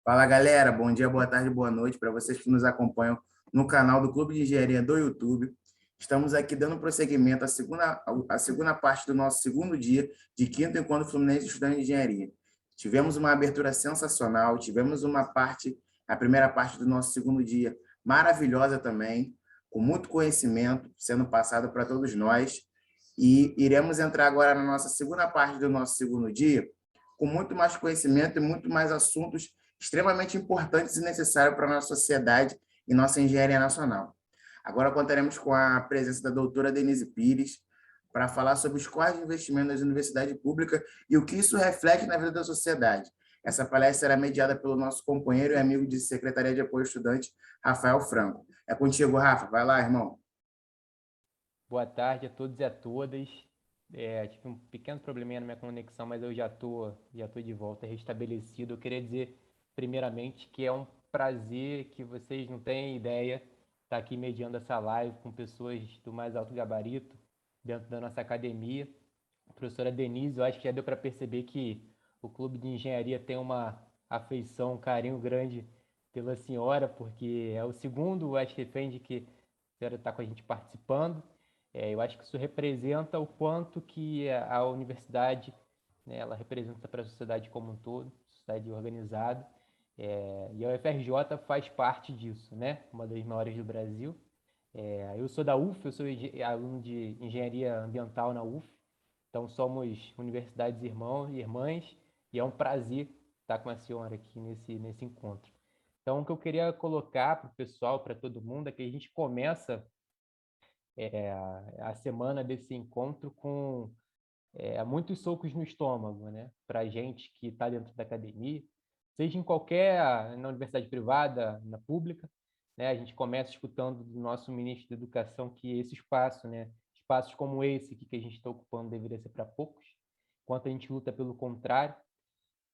Fala galera, bom dia, boa tarde, boa noite para vocês que nos acompanham no canal do Clube de Engenharia do YouTube. Estamos aqui dando prosseguimento à segunda parte do nosso segundo dia de quinto encontro Fluminense de Estudantes de Engenharia. Tivemos uma abertura sensacional, tivemos a primeira parte do nosso segundo dia maravilhosa também, com muito conhecimento sendo passado para todos nós. E iremos entrar agora na nossa segunda parte do nosso segundo dia, com muito mais conhecimento e muito mais assuntos extremamente importantes e necessários para a nossa sociedade e nossa engenharia nacional. Agora contaremos com a presença da doutora Denise Pires para falar sobre os quadros de investimento das universidades públicas e o que isso reflete na vida da sociedade. Essa palestra será mediada pelo nosso companheiro e amigo de Secretaria de Apoio ao Estudante, Rafael Franco. É contigo, Rafa. Vai lá, irmão. Boa tarde a todos e a todas. Tive um pequeno probleminha na minha conexão, mas eu já tô de volta, restabelecido. Eu queria dizer, primeiramente, que é um prazer que vocês não têm ideia estar aqui mediando essa live com pessoas do mais alto gabarito dentro da nossa academia. A professora Denise, eu acho que já deu para perceber que o Clube de Engenharia tem uma afeição, um carinho grande pela senhora, porque é o segundo FFEND que a senhora está com a gente participando. Eu acho que isso representa o quanto que a universidade, né, ela representa para a sociedade como um todo, sociedade organizada, e a UFRJ faz parte disso, né, uma das maiores do Brasil. Eu sou da UF, eu sou aluno de Engenharia Ambiental na UF, então somos universidades irmãos e irmãs, e é um prazer estar com a senhora aqui nesse encontro. Então, o que eu queria colocar para o pessoal, para todo mundo, é que a gente começa a semana desse encontro com muitos socos no estômago, né? Para a gente que está dentro da academia, seja na universidade privada, na pública, né? A gente começa escutando do nosso ministro da Educação que esse espaço, né? Espaços como esse que a gente está ocupando deveria ser para poucos, enquanto a gente luta pelo contrário.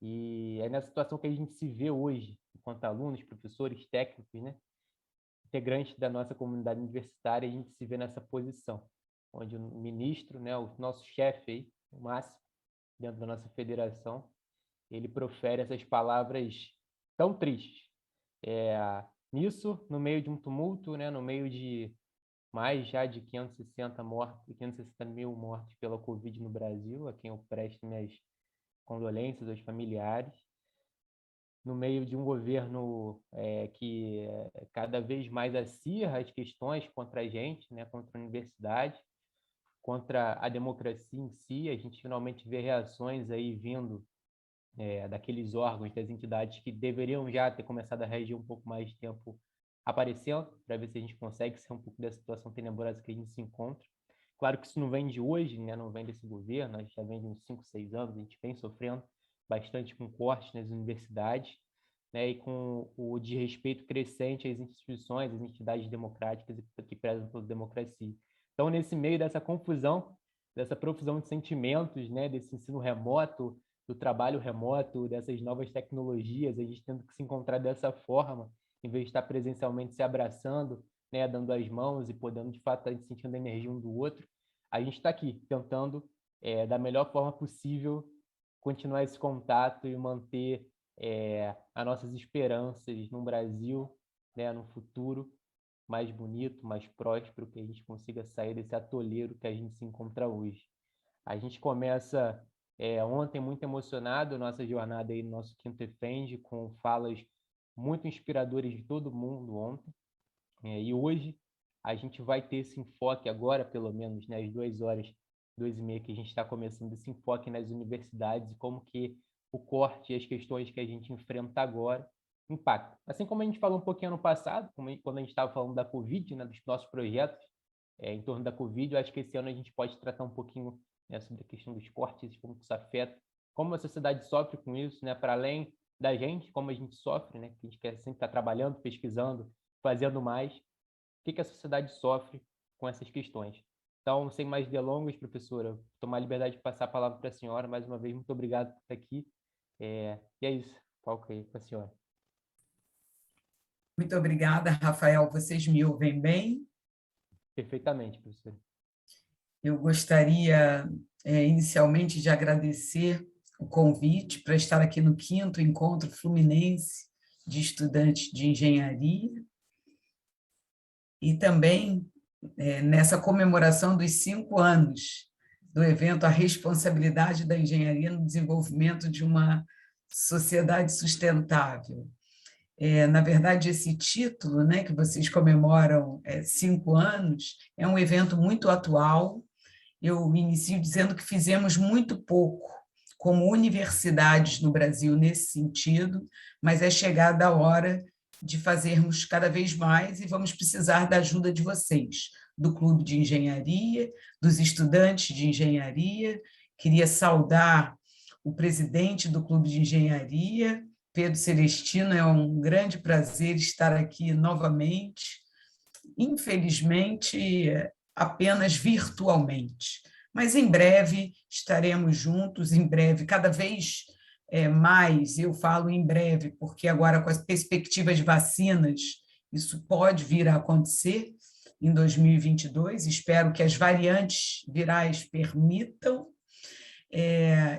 E é nessa situação que a gente se vê hoje, enquanto alunos, professores, técnicos, né? Integrantes da nossa comunidade universitária, a gente se vê nessa posição, onde o ministro, né, o nosso chefe aí, o máximo, dentro da nossa federação, ele profere essas palavras tão tristes. Nisso, no meio de um tumulto, né, no meio de mais já de 560 mil mortes pela Covid no Brasil, a quem eu presto minhas condolências aos familiares, no meio de um governo que cada vez mais acirra as questões contra a gente, né, contra a universidade, contra a democracia em si. A gente finalmente vê reações aí vindo daqueles órgãos, das entidades que deveriam já ter começado a reagir um pouco mais de tempo aparecendo, para ver se a gente consegue ser um pouco dessa situação tenebrosa que a gente se encontra. Claro que isso não vem de hoje, né? Não vem desse governo, a gente já vem de uns 5, 6 anos, a gente vem sofrendo bastante com cortes nas universidades, né? E com o desrespeito crescente às instituições, às entidades democráticas que prezam pela democracia. Então, nesse meio dessa confusão, dessa profusão de sentimentos, né? Desse ensino remoto, do trabalho remoto, dessas novas tecnologias, a gente tendo que se encontrar dessa forma, em vez de estar presencialmente se abraçando, né, dando as mãos e podendo, de fato, estar sentindo a energia um do outro, a gente está aqui tentando, da melhor forma possível, continuar esse contato e manter as nossas esperanças num Brasil, né, num futuro mais bonito, mais próspero, que a gente consiga sair desse atoleiro que a gente se encontra hoje. A gente começa ontem muito emocionado nossa jornada aí no nosso quinto EFEND, com falas muito inspiradoras de todo mundo ontem. E hoje a gente vai ter esse enfoque agora, pelo menos, né, às 2h, 2h30, que a gente está começando esse enfoque nas universidades e como que o corte e as questões que a gente enfrenta agora impactam. Assim como a gente falou um pouquinho no passado, quando a gente estava falando da Covid, né, dos nossos projetos em torno da Covid, eu acho que esse ano a gente pode tratar um pouquinho, né, sobre a questão dos cortes, como isso afeta, como a sociedade sofre com isso, né, para além da gente, como a gente sofre, né, que a gente quer sempre estar trabalhando, pesquisando, fazendo mais, o que a sociedade sofre com essas questões. Então, sem mais delongas, professora, tomar a liberdade de passar a palavra para a senhora. Mais uma vez, muito obrigado por estar aqui. E é isso. Palco aí para a senhora. Muito obrigada, Rafael. Vocês me ouvem bem? Perfeitamente, professora. Eu gostaria, inicialmente, de agradecer o convite para estar aqui no quinto Encontro Fluminense de estudantes de engenharia, e também nessa comemoração dos 5 anos do evento A Responsabilidade da Engenharia no Desenvolvimento de uma Sociedade Sustentável. Na verdade, esse título, né, que vocês comemoram 5 anos, é um evento muito atual. Eu me inicio dizendo que fizemos muito pouco como universidades no Brasil nesse sentido, mas é chegada a hora de fazermos cada vez mais e vamos precisar da ajuda de vocês, do Clube de Engenharia, dos estudantes de engenharia. Queria saudar o presidente do Clube de Engenharia, Pedro Celestino. É um grande prazer estar aqui novamente, infelizmente apenas virtualmente, mas em breve estaremos juntos, em breve, cada vez mais, eu falo em breve, porque agora com as perspectivas de vacinas, isso pode vir a acontecer em 2022, espero que as variantes virais permitam.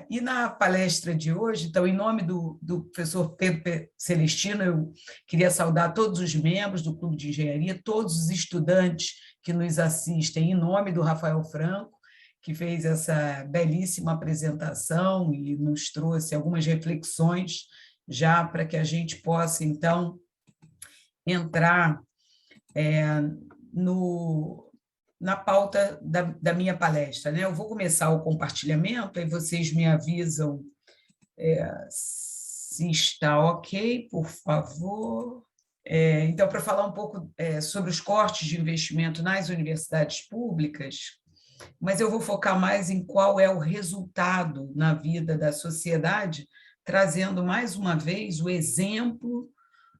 E na palestra de hoje, então, em nome do professor Pedro Celestino, eu queria saudar todos os membros do Clube de Engenharia, todos os estudantes que nos assistem, em nome do Rafael Franco, que fez essa belíssima apresentação e nos trouxe algumas reflexões já para que a gente possa, então, entrar na pauta da minha palestra, né? Eu vou começar o compartilhamento, aí vocês me avisam se está ok, por favor. Então, para falar um pouco sobre os cortes de investimento nas universidades públicas, mas eu vou focar mais em qual é o resultado na vida da sociedade, trazendo mais uma vez o exemplo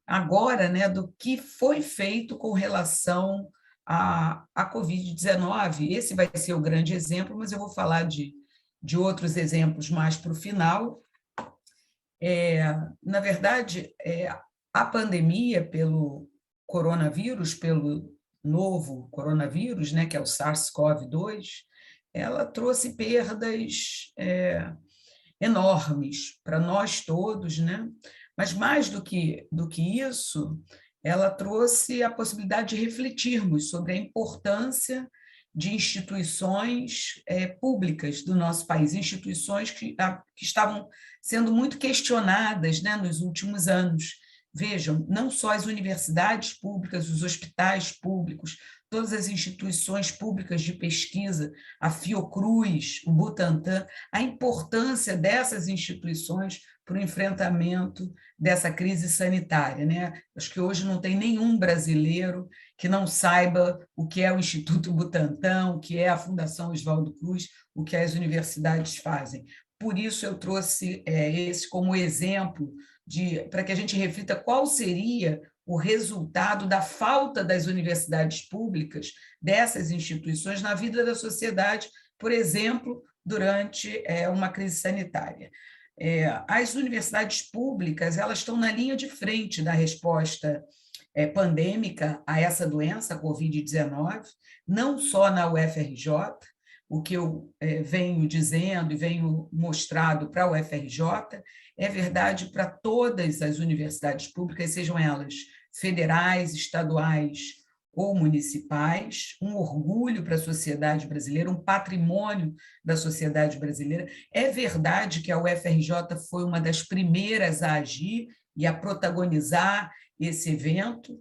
agora, né, do que foi feito com relação à Covid-19. Esse vai ser o grande exemplo, mas eu vou falar de outros exemplos mais para o final. Na verdade, a pandemia pelo coronavírus, pelo novo coronavírus, né, que é o SARS-CoV-2, ela trouxe perdas enormes para nós todos, né? Mas mais do que isso, ela trouxe a possibilidade de refletirmos sobre a importância de instituições públicas do nosso país, instituições que estavam sendo muito questionadas, né, nos últimos anos. Vejam, não só as universidades públicas, os hospitais públicos, todas as instituições públicas de pesquisa, a Fiocruz, o Butantan, a importância dessas instituições para o enfrentamento dessa crise sanitária, né? Acho que hoje não tem nenhum brasileiro que não saiba o que é o Instituto Butantan, o que é a Fundação Oswaldo Cruz, o que as universidades fazem. Por isso eu trouxe esse como exemplo para que a gente reflita qual seria o resultado da falta das universidades públicas, dessas instituições, na vida da sociedade, por exemplo, durante uma crise sanitária. As universidades públicas, elas estão na linha de frente da resposta pandêmica a essa doença, a Covid-19, não só na UFRJ, o que eu venho dizendo e venho mostrado para a UFRJ, é verdade para todas as universidades públicas, sejam elas federais, estaduais ou municipais, um orgulho para a sociedade brasileira, um patrimônio da sociedade brasileira. É verdade que a UFRJ foi uma das primeiras a agir e a protagonizar esse evento,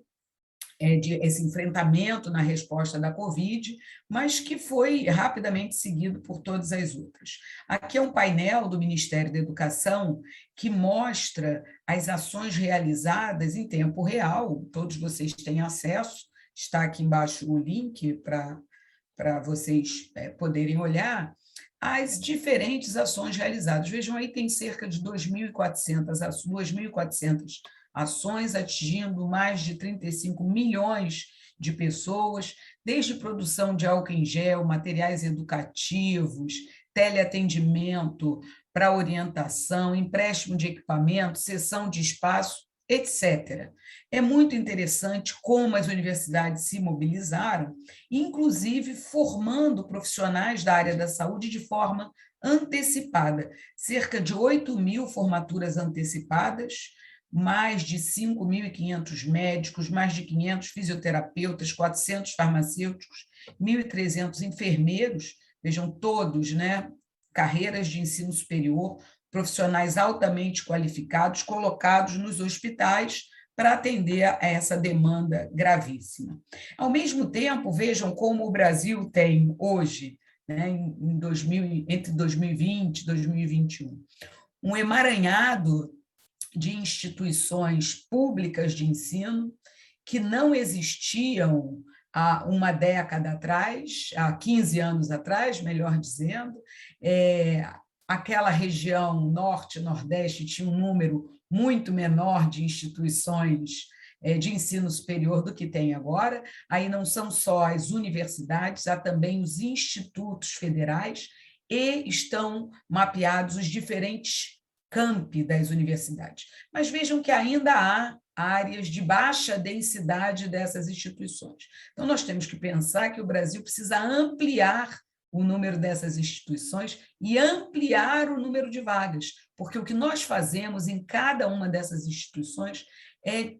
esse enfrentamento na resposta da Covid, mas que foi rapidamente seguido por todas as outras. Aqui é um painel do Ministério da Educação que mostra as ações realizadas em tempo real, todos vocês têm acesso, está aqui embaixo o link para vocês poderem olhar, as diferentes ações realizadas. Vejam aí, tem cerca de 2.400 ações atingindo mais de 35 milhões de pessoas, desde produção de álcool em gel, materiais educativos, teleatendimento para orientação, empréstimo de equipamento, cessão de espaço, etc. É muito interessante como as universidades se mobilizaram, inclusive formando profissionais da área da saúde de forma antecipada. Cerca de 8.000 formaturas antecipadas, mais de 5.500 médicos, mais de 500 fisioterapeutas, 400 farmacêuticos, 1.300 enfermeiros, vejam todos, né? Carreiras de ensino superior, profissionais altamente qualificados, colocados nos hospitais para atender a essa demanda gravíssima. Ao mesmo tempo, vejam como o Brasil tem hoje, né, entre 2020 e 2021, um emaranhado de instituições públicas de ensino que não existiam há uma década atrás, há 15 anos atrás, melhor dizendo. Aquela região norte, nordeste tinha um número muito menor de instituições de ensino superior do que tem agora. Aí não são só as universidades, há também os institutos federais e estão mapeados os diferentes campi das universidades. Mas vejam que ainda há áreas de baixa densidade dessas instituições. Então, nós temos que pensar que o Brasil precisa ampliar o número dessas instituições e ampliar o número de vagas, porque o que nós fazemos em cada uma dessas instituições é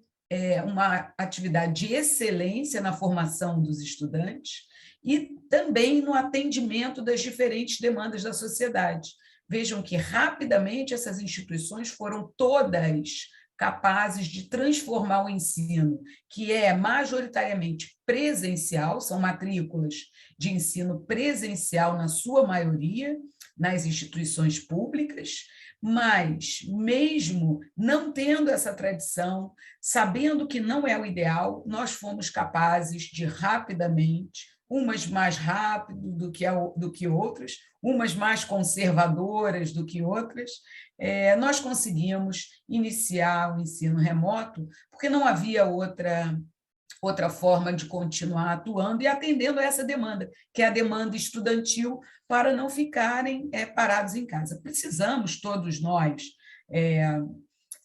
uma atividade de excelência na formação dos estudantes e também no atendimento das diferentes demandas da sociedade. Vejam que rapidamente essas instituições foram todas capazes de transformar o ensino, que é majoritariamente presencial, são matrículas de ensino presencial na sua maioria, nas instituições públicas, mas mesmo não tendo essa tradição, sabendo que não é o ideal, nós fomos capazes de rapidamente, umas mais rápido do que outras, umas mais conservadoras do que outras, nós conseguimos iniciar o ensino remoto, porque não havia outra forma de continuar atuando e atendendo a essa demanda, que é a demanda estudantil, para não ficarem parados em casa. Precisamos, todos nós,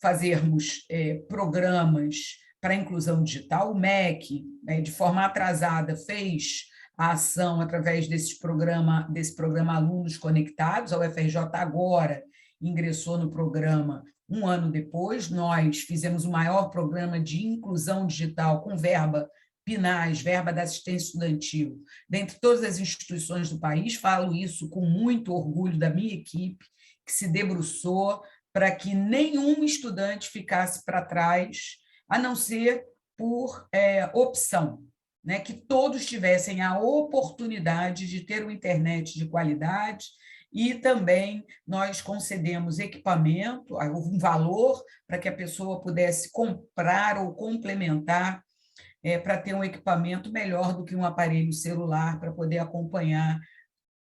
fazermos programas para a inclusão digital. O MEC, de forma atrasada, fez a ação através desse programa Alunos Conectados. A UFRJ agora ingressou no programa um ano depois. Nós fizemos o maior programa de inclusão digital com verba PNAES, verba da assistência estudantil, dentre todas as instituições do país. Falo isso com muito orgulho da minha equipe, que se debruçou para que nenhum estudante ficasse para trás, a não ser por opção, né? Que todos tivessem a oportunidade de ter uma internet de qualidade. E também nós concedemos equipamento, um valor para que a pessoa pudesse comprar ou complementar para ter um equipamento melhor do que um aparelho celular para poder acompanhar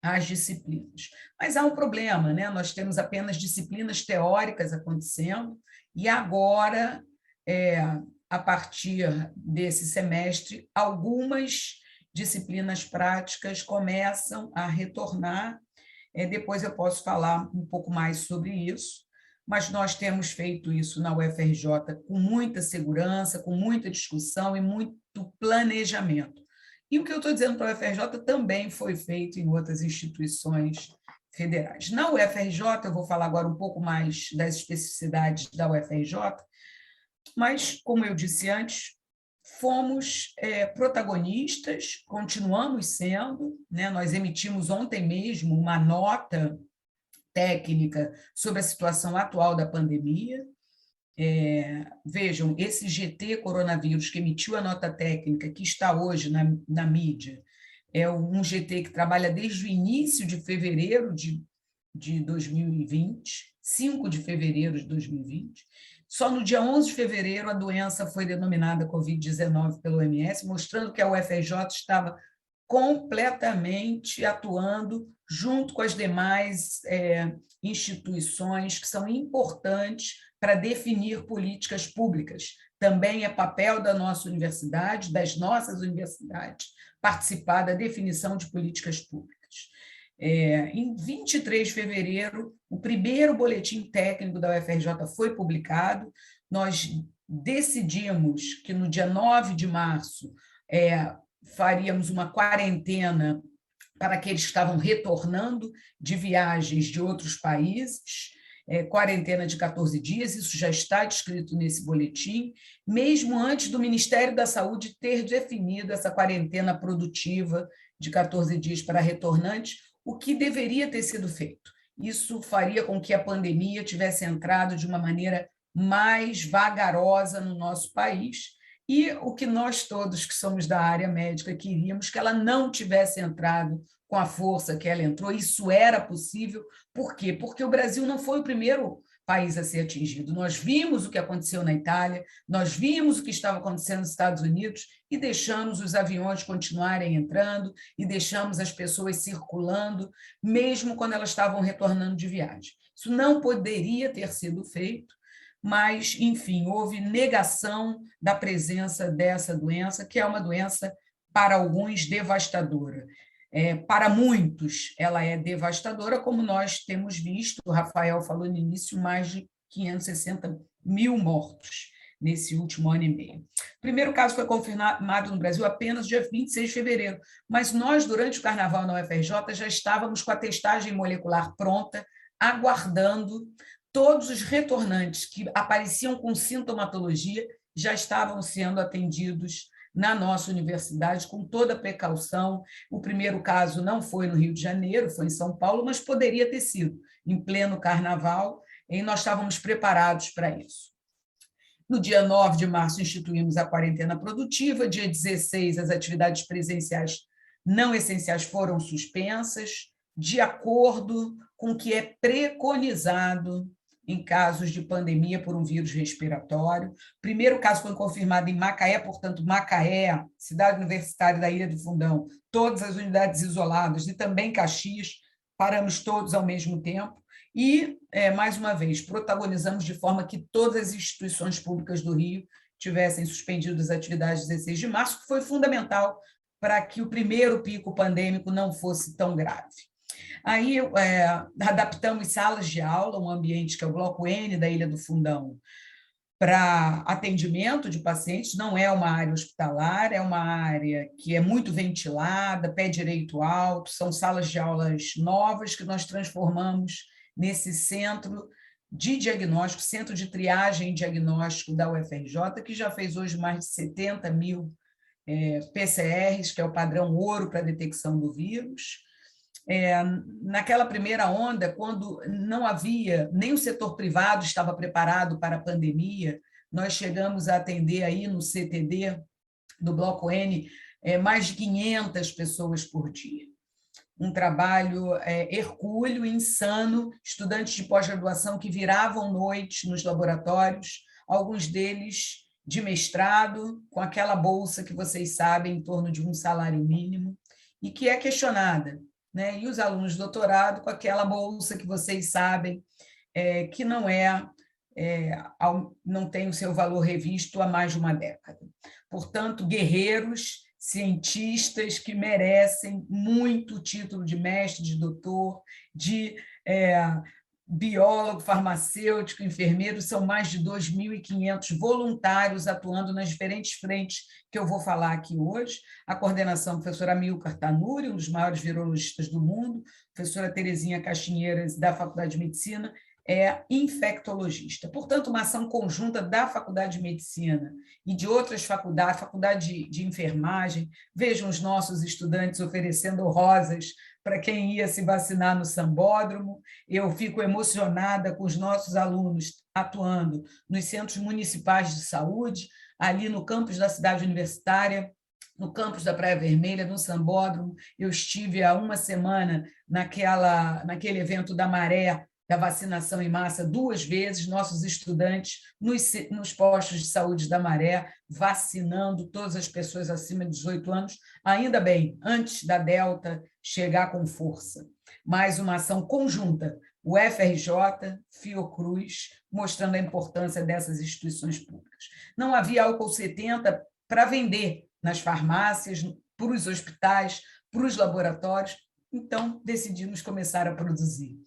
as disciplinas. Mas há um problema, né? Nós temos apenas disciplinas teóricas acontecendo e agora, a partir desse semestre, algumas disciplinas práticas começam a retornar. Depois eu posso falar um pouco mais sobre isso, mas nós temos feito isso na UFRJ com muita segurança, com muita discussão e muito planejamento. E o que eu estou dizendo para a UFRJ também foi feito em outras instituições federais. Na UFRJ, eu vou falar agora um pouco mais das especificidades da UFRJ, mas, como eu disse antes, fomos protagonistas, continuamos sendo, né? Nós emitimos ontem mesmo uma nota técnica sobre a situação atual da pandemia. Vejam, esse GT Coronavírus que emitiu a nota técnica, que está hoje na mídia, é um GT que trabalha desde o início de fevereiro de 2020, 5 de fevereiro de 2020. Só no dia 11 de fevereiro a doença foi denominada Covid-19 pelo OMS, mostrando que a UFRJ estava completamente atuando junto com as demais instituições que são importantes para definir políticas públicas. Também é papel da nossa universidade, das nossas universidades, participar da definição de políticas públicas. Em 23 de fevereiro, o primeiro boletim técnico da UFRJ foi publicado. Nós decidimos que no dia 9 de março faríamos uma quarentena para aqueles que estavam retornando de viagens de outros países. quarentena de 14 dias, isso já está descrito nesse boletim, mesmo antes do Ministério da Saúde ter definido essa quarentena produtiva de 14 dias para retornantes, o que deveria ter sido feito. Isso faria com que a pandemia tivesse entrado de uma maneira mais vagarosa no nosso país, e o que nós todos que somos da área médica queríamos, que ela não tivesse entrado com a força que ela entrou. Isso era possível. Por quê? Porque o Brasil não foi o primeiro país a ser atingido. Nós vimos o que aconteceu na Itália, nós vimos o que estava acontecendo nos Estados Unidos e deixamos os aviões continuarem entrando e deixamos as pessoas circulando, mesmo quando elas estavam retornando de viagem. Isso não poderia ter sido feito, mas, enfim, houve negação da presença dessa doença, que é uma doença, para alguns, devastadora. Para muitos, ela é devastadora, como nós temos visto, o Rafael falou no início, mais de 560 mil mortos nesse último ano e meio. O primeiro caso foi confirmado no Brasil apenas dia 26 de fevereiro, mas nós, durante o Carnaval na UFRJ, já estávamos com a testagem molecular pronta, aguardando. Todos os retornantes que apareciam com sintomatologia já estavam sendo atendidos na nossa universidade, com toda a precaução. O primeiro caso não foi no Rio de Janeiro, foi em São Paulo, mas poderia ter sido em pleno Carnaval, e nós estávamos preparados para isso. No dia 9 de março, instituímos a quarentena produtiva, dia 16, as atividades presenciais não essenciais foram suspensas, de acordo com o que é preconizado em casos de pandemia por um vírus respiratório. O primeiro caso foi confirmado em Macaé, portanto, Macaé, cidade universitária da Ilha do Fundão, todas as unidades isoladas, e também Caxias, paramos todos ao mesmo tempo. E, mais uma vez, protagonizamos de forma que todas as instituições públicas do Rio tivessem suspendido as atividades 16 de março, que foi fundamental para que o primeiro pico pandêmico não fosse tão grave. Aí adaptamos salas de aula, um ambiente que é o Bloco N da Ilha do Fundão, para atendimento de pacientes. Não é uma área hospitalar, é uma área que é muito ventilada, pé direito alto, são salas de aulas novas que nós transformamos nesse centro de diagnóstico, centro de triagem e diagnóstico da UFRJ, que já fez hoje mais de 70 mil PCRs, que é o padrão ouro para a detecção do vírus. Naquela primeira onda, quando não havia, nem o setor privado estava preparado para a pandemia, nós chegamos a atender aí no CTD do Bloco N mais de 500 pessoas por dia. Um trabalho hercúleo, insano, estudantes de pós-graduação que viravam noites nos laboratórios, alguns deles de mestrado, com aquela bolsa que vocês sabem, em torno de um salário mínimo, e que é questionada, né? E os alunos de doutorado com aquela bolsa que vocês sabem que não tem o seu valor revisto há mais de uma década. Portanto, guerreiros, cientistas que merecem muito o título de mestre, de doutor, de biólogo, farmacêutico, enfermeiro. São mais de 2.500 voluntários atuando nas diferentes frentes que eu vou falar aqui hoje. A coordenação, professora Amilcar Tanuri, um dos maiores virologistas do mundo, professora Terezinha Caixinheiras, da Faculdade de Medicina, é infectologista. Portanto, uma ação conjunta da Faculdade de Medicina e de outras faculdades, Faculdade de Enfermagem. Vejam os nossos estudantes oferecendo rosas para quem ia se vacinar no Sambódromo. Eu fico emocionada com os nossos alunos atuando nos centros municipais de saúde, ali no campus da cidade universitária, no campus da Praia Vermelha, no Sambódromo. Eu estive há uma semana naquele evento da Maré, da vacinação em massa, 2 vezes, nossos estudantes nos postos de saúde da Maré, vacinando todas as pessoas acima de 18 anos, ainda bem, antes da Delta chegar com força. Mais uma ação conjunta, o FRJ, Fiocruz, mostrando a importância dessas instituições públicas. Não havia álcool 70 para vender nas farmácias, para os hospitais, para os laboratórios, então decidimos começar a produzir.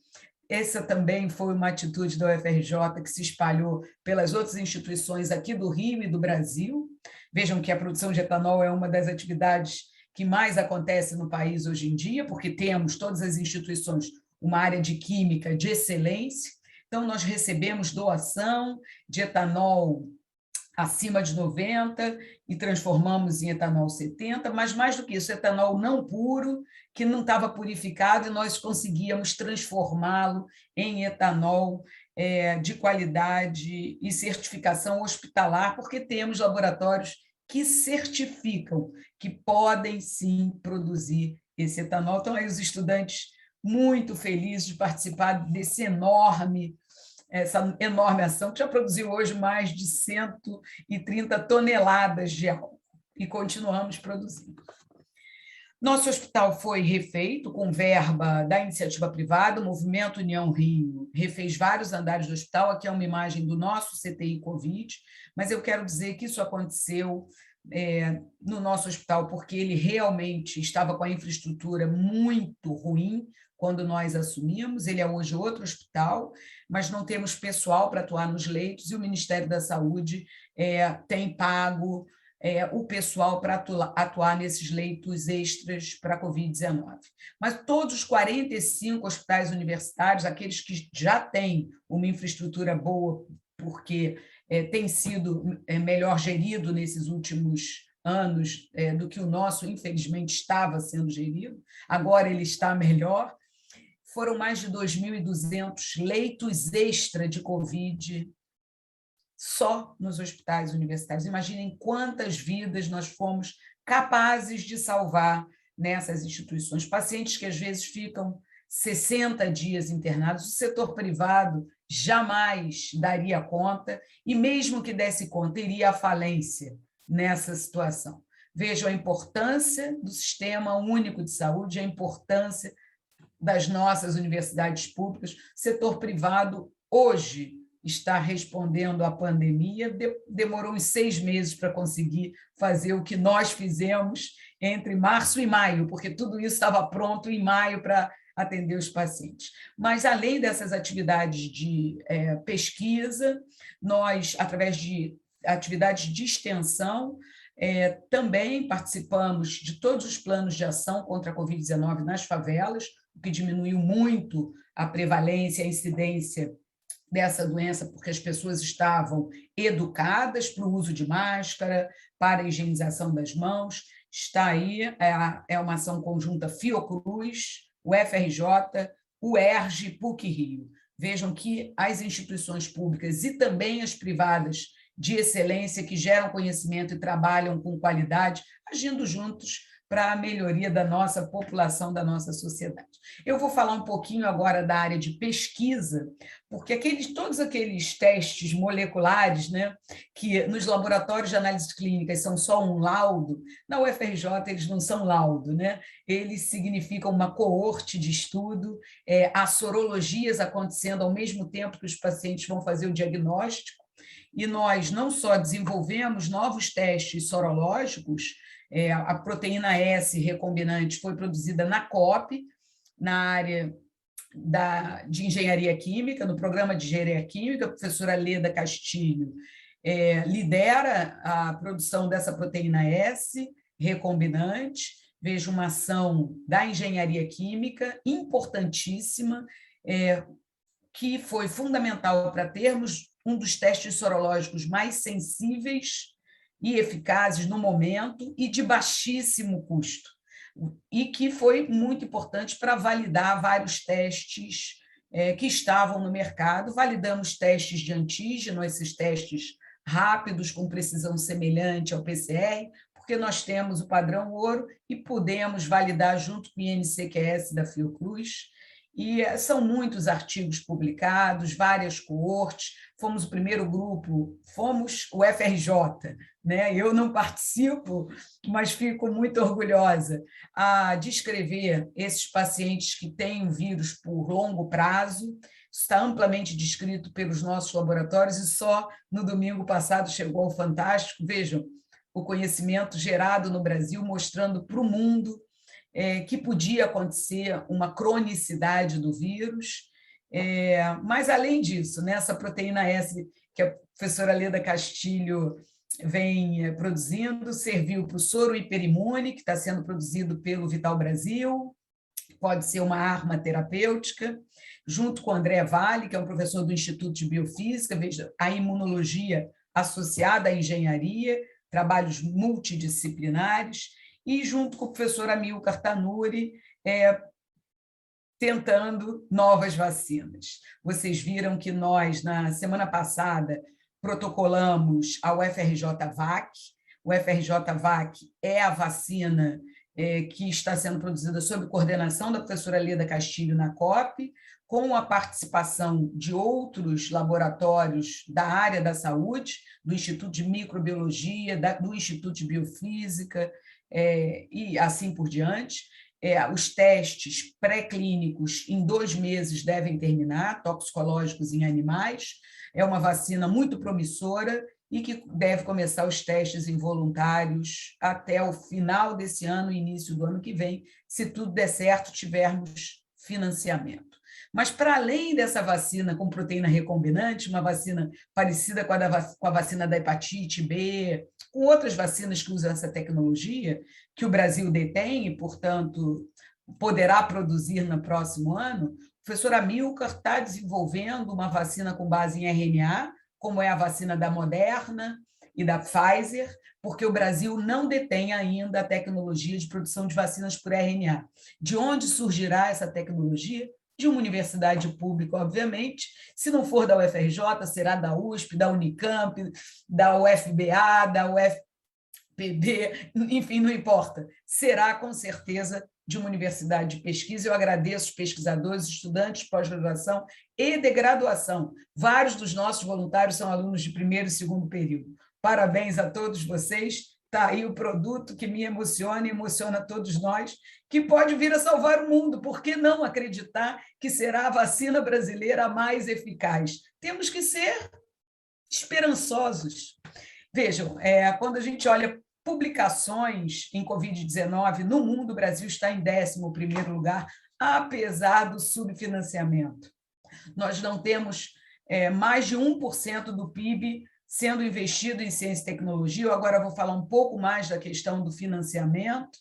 Essa também foi uma atitude da UFRJ que se espalhou pelas outras instituições aqui do Rio e do Brasil. Vejam que a produção de etanol é uma das atividades que mais acontece no país hoje em dia, porque temos todas as instituições uma área de química de excelência. Então, nós recebemos doação de etanol acima de 90 e transformamos em etanol 70, mas mais do que isso, etanol não puro, que não estava purificado, e nós conseguíamos transformá-lo em etanol de qualidade e certificação hospitalar, porque temos laboratórios que certificam que podem sim produzir esse etanol. Então, aí os estudantes muito felizes de participar essa enorme ação, que já produziu hoje mais de 130 toneladas de álcool, e continuamos produzindo. Nosso hospital foi refeito com verba da iniciativa privada, o Movimento União Rio refez vários andares do hospital, aqui é uma imagem do nosso CTI Covid, mas eu quero dizer que isso aconteceu no nosso hospital porque ele realmente estava com a infraestrutura muito ruim quando nós assumimos. Ele é hoje outro hospital, mas não temos pessoal para atuar nos leitos, e o Ministério da Saúde tem pago o pessoal para atuar nesses leitos extras para a Covid-19. Mas todos os 45 hospitais universitários, aqueles que já têm uma infraestrutura boa, porque tem sido melhor gerido nesses últimos anos do que o nosso, infelizmente, estava sendo gerido, agora ele está melhor. Foram mais de 2.200 leitos extra de Covid só nos hospitais universitários. Imaginem quantas vidas nós fomos capazes de salvar nessas instituições. Pacientes que, às vezes, ficam 60 dias internados, o setor privado jamais daria conta, e mesmo que desse conta, iria à falência nessa situação. Vejam a importância do Sistema Único de Saúde, a importância das nossas universidades públicas. O setor privado, hoje, está respondendo à pandemia, demorou uns 6 meses para conseguir fazer o que nós fizemos entre março e maio, porque tudo isso estava pronto em maio para atender os pacientes. Mas, além dessas atividades de pesquisa, nós, através de atividades de extensão, também participamos de todos os planos de ação contra a Covid-19 nas favelas, o que diminuiu muito a prevalência, a incidência dessa doença, porque as pessoas estavam educadas para o uso de máscara, para a higienização das mãos. Está aí, é uma ação conjunta Fiocruz, o FRJ, o ERJ, PUC-Rio. Vejam que as instituições públicas e também as privadas de excelência, que geram conhecimento e trabalham com qualidade, agindo juntos para a melhoria da nossa população, da nossa sociedade. Eu vou falar um pouquinho agora da área de pesquisa, porque todos aqueles testes moleculares, né, que nos laboratórios de análise clínicas são só um laudo, na UFRJ eles não são laudo, né? Eles significam uma coorte de estudo, há sorologias acontecendo ao mesmo tempo que os pacientes vão fazer o diagnóstico, e nós não só desenvolvemos novos testes sorológicos, a proteína S recombinante foi produzida na COP, na área de engenharia química, no programa de engenharia química. A professora Leda Castilho lidera a produção dessa proteína S recombinante. Vejo uma ação da engenharia química importantíssima, que foi fundamental para termos um dos testes sorológicos mais sensíveis e eficazes no momento e de baixíssimo custo, e que foi muito importante para validar vários testes que estavam no mercado. Validamos testes de antígeno, esses testes rápidos, com precisão semelhante ao PCR, porque nós temos o padrão ouro e podemos validar junto com o INCQS da Fiocruz. E são muitos artigos publicados, várias coortes. Fomos o primeiro grupo, fomos o FRJ, né? Eu não participo, mas fico muito orgulhosa a descrever esses pacientes que têm o vírus por longo prazo. Está amplamente descrito pelos nossos laboratórios, e só no domingo passado chegou ao Fantástico. Vejam, o conhecimento gerado no Brasil, mostrando para o mundo que podia acontecer uma cronicidade do vírus. Mas, além disso, nessa proteína S que a professora Leda Castilho vem produzindo, serviu para o soro hiperimune, que está sendo produzido pelo Vital Brasil, pode ser uma arma terapêutica. junto com André Vale, que é um professor do Instituto de Biofísica, veja, a imunologia associada à engenharia, trabalhos multidisciplinares, e junto com o professor Amilcar Tanuri, tentando novas vacinas. Vocês viram que nós, na semana passada, protocolamos a UFRJ-VAC. O UFRJ-VAC é a vacina que está sendo produzida sob coordenação da professora Leda Castilho na COP, com a participação de outros laboratórios da área da saúde, do Instituto de Microbiologia, do Instituto de Biofísica, e assim por diante. Os testes pré-clínicos em 2 meses devem terminar, toxicológicos em animais. É uma vacina muito promissora e que deve começar os testes em voluntários até o final desse ano, início do ano que vem, se tudo der certo, tivermos financiamento. Mas, para além dessa vacina com proteína recombinante, uma vacina parecida com a vacina da hepatite B, com outras vacinas que usam essa tecnologia, que o Brasil detém e, portanto, poderá produzir no próximo ano, o professor Amilcar está desenvolvendo uma vacina com base em RNA, como é a vacina da Moderna e da Pfizer, porque o Brasil não detém ainda a tecnologia de produção de vacinas por RNA. De onde surgirá essa tecnologia? De uma universidade pública, obviamente. Se não for da UFRJ, será da USP, da Unicamp, da UFBA, da UFPB, enfim, não importa. Será, com certeza, de uma universidade de pesquisa. Eu agradeço os pesquisadores, estudantes de pós-graduação e de graduação. Vários dos nossos voluntários são alunos de 1º e 2º período. Parabéns a todos vocês. Está aí o produto que me emociona e emociona todos nós, que pode vir a salvar o mundo. Por que não acreditar que será a vacina brasileira a mais eficaz? Temos que ser esperançosos. Vejam, quando a gente olha publicações em Covid-19, no mundo, o Brasil está em 11º lugar, apesar do subfinanciamento. Nós não temos mais de 1% do PIB sendo investido em ciência e tecnologia. Eu agora vou falar um pouco mais da questão do financiamento,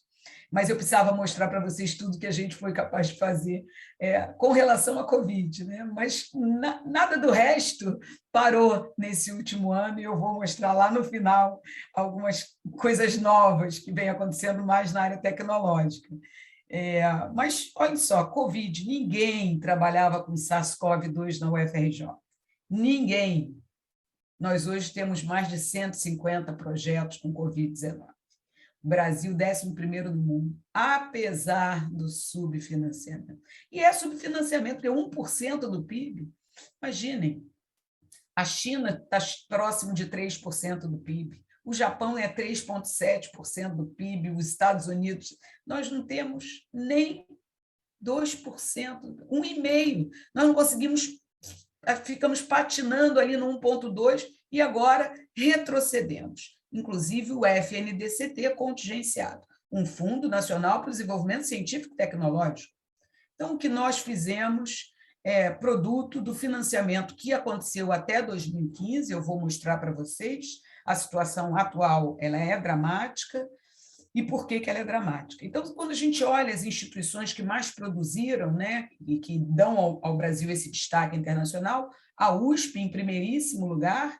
mas eu precisava mostrar para vocês tudo que a gente foi capaz de fazer com relação à Covid, né? Mas nada do resto parou nesse último ano, e eu vou mostrar lá no final algumas coisas novas que vêm acontecendo mais na área tecnológica. Mas, olha só, Covid, ninguém trabalhava com SARS-CoV-2 na UFRJ. Ninguém. Nós hoje temos mais de 150 projetos com Covid-19. Brasil, 11º no mundo, apesar do subfinanciamento. E é subfinanciamento, é 1% do PIB. Imaginem, a China está próximo de 3% do PIB, o Japão é 3,7% do PIB, os Estados Unidos, nós não temos nem 2%, 1,5%. Nós não conseguimos, ficamos patinando ali no 1,2% e agora retrocedemos. Inclusive o FNDCT contingenciado, um Fundo Nacional para o Desenvolvimento Científico e Tecnológico. Então, o que nós fizemos é produto do financiamento que aconteceu até 2015, eu vou mostrar para vocês. A situação atual ela é dramática. E por que ela é dramática? Então, quando a gente olha as instituições que mais produziram, né, e que dão ao Brasil esse destaque internacional, a USP, em primeiríssimo lugar.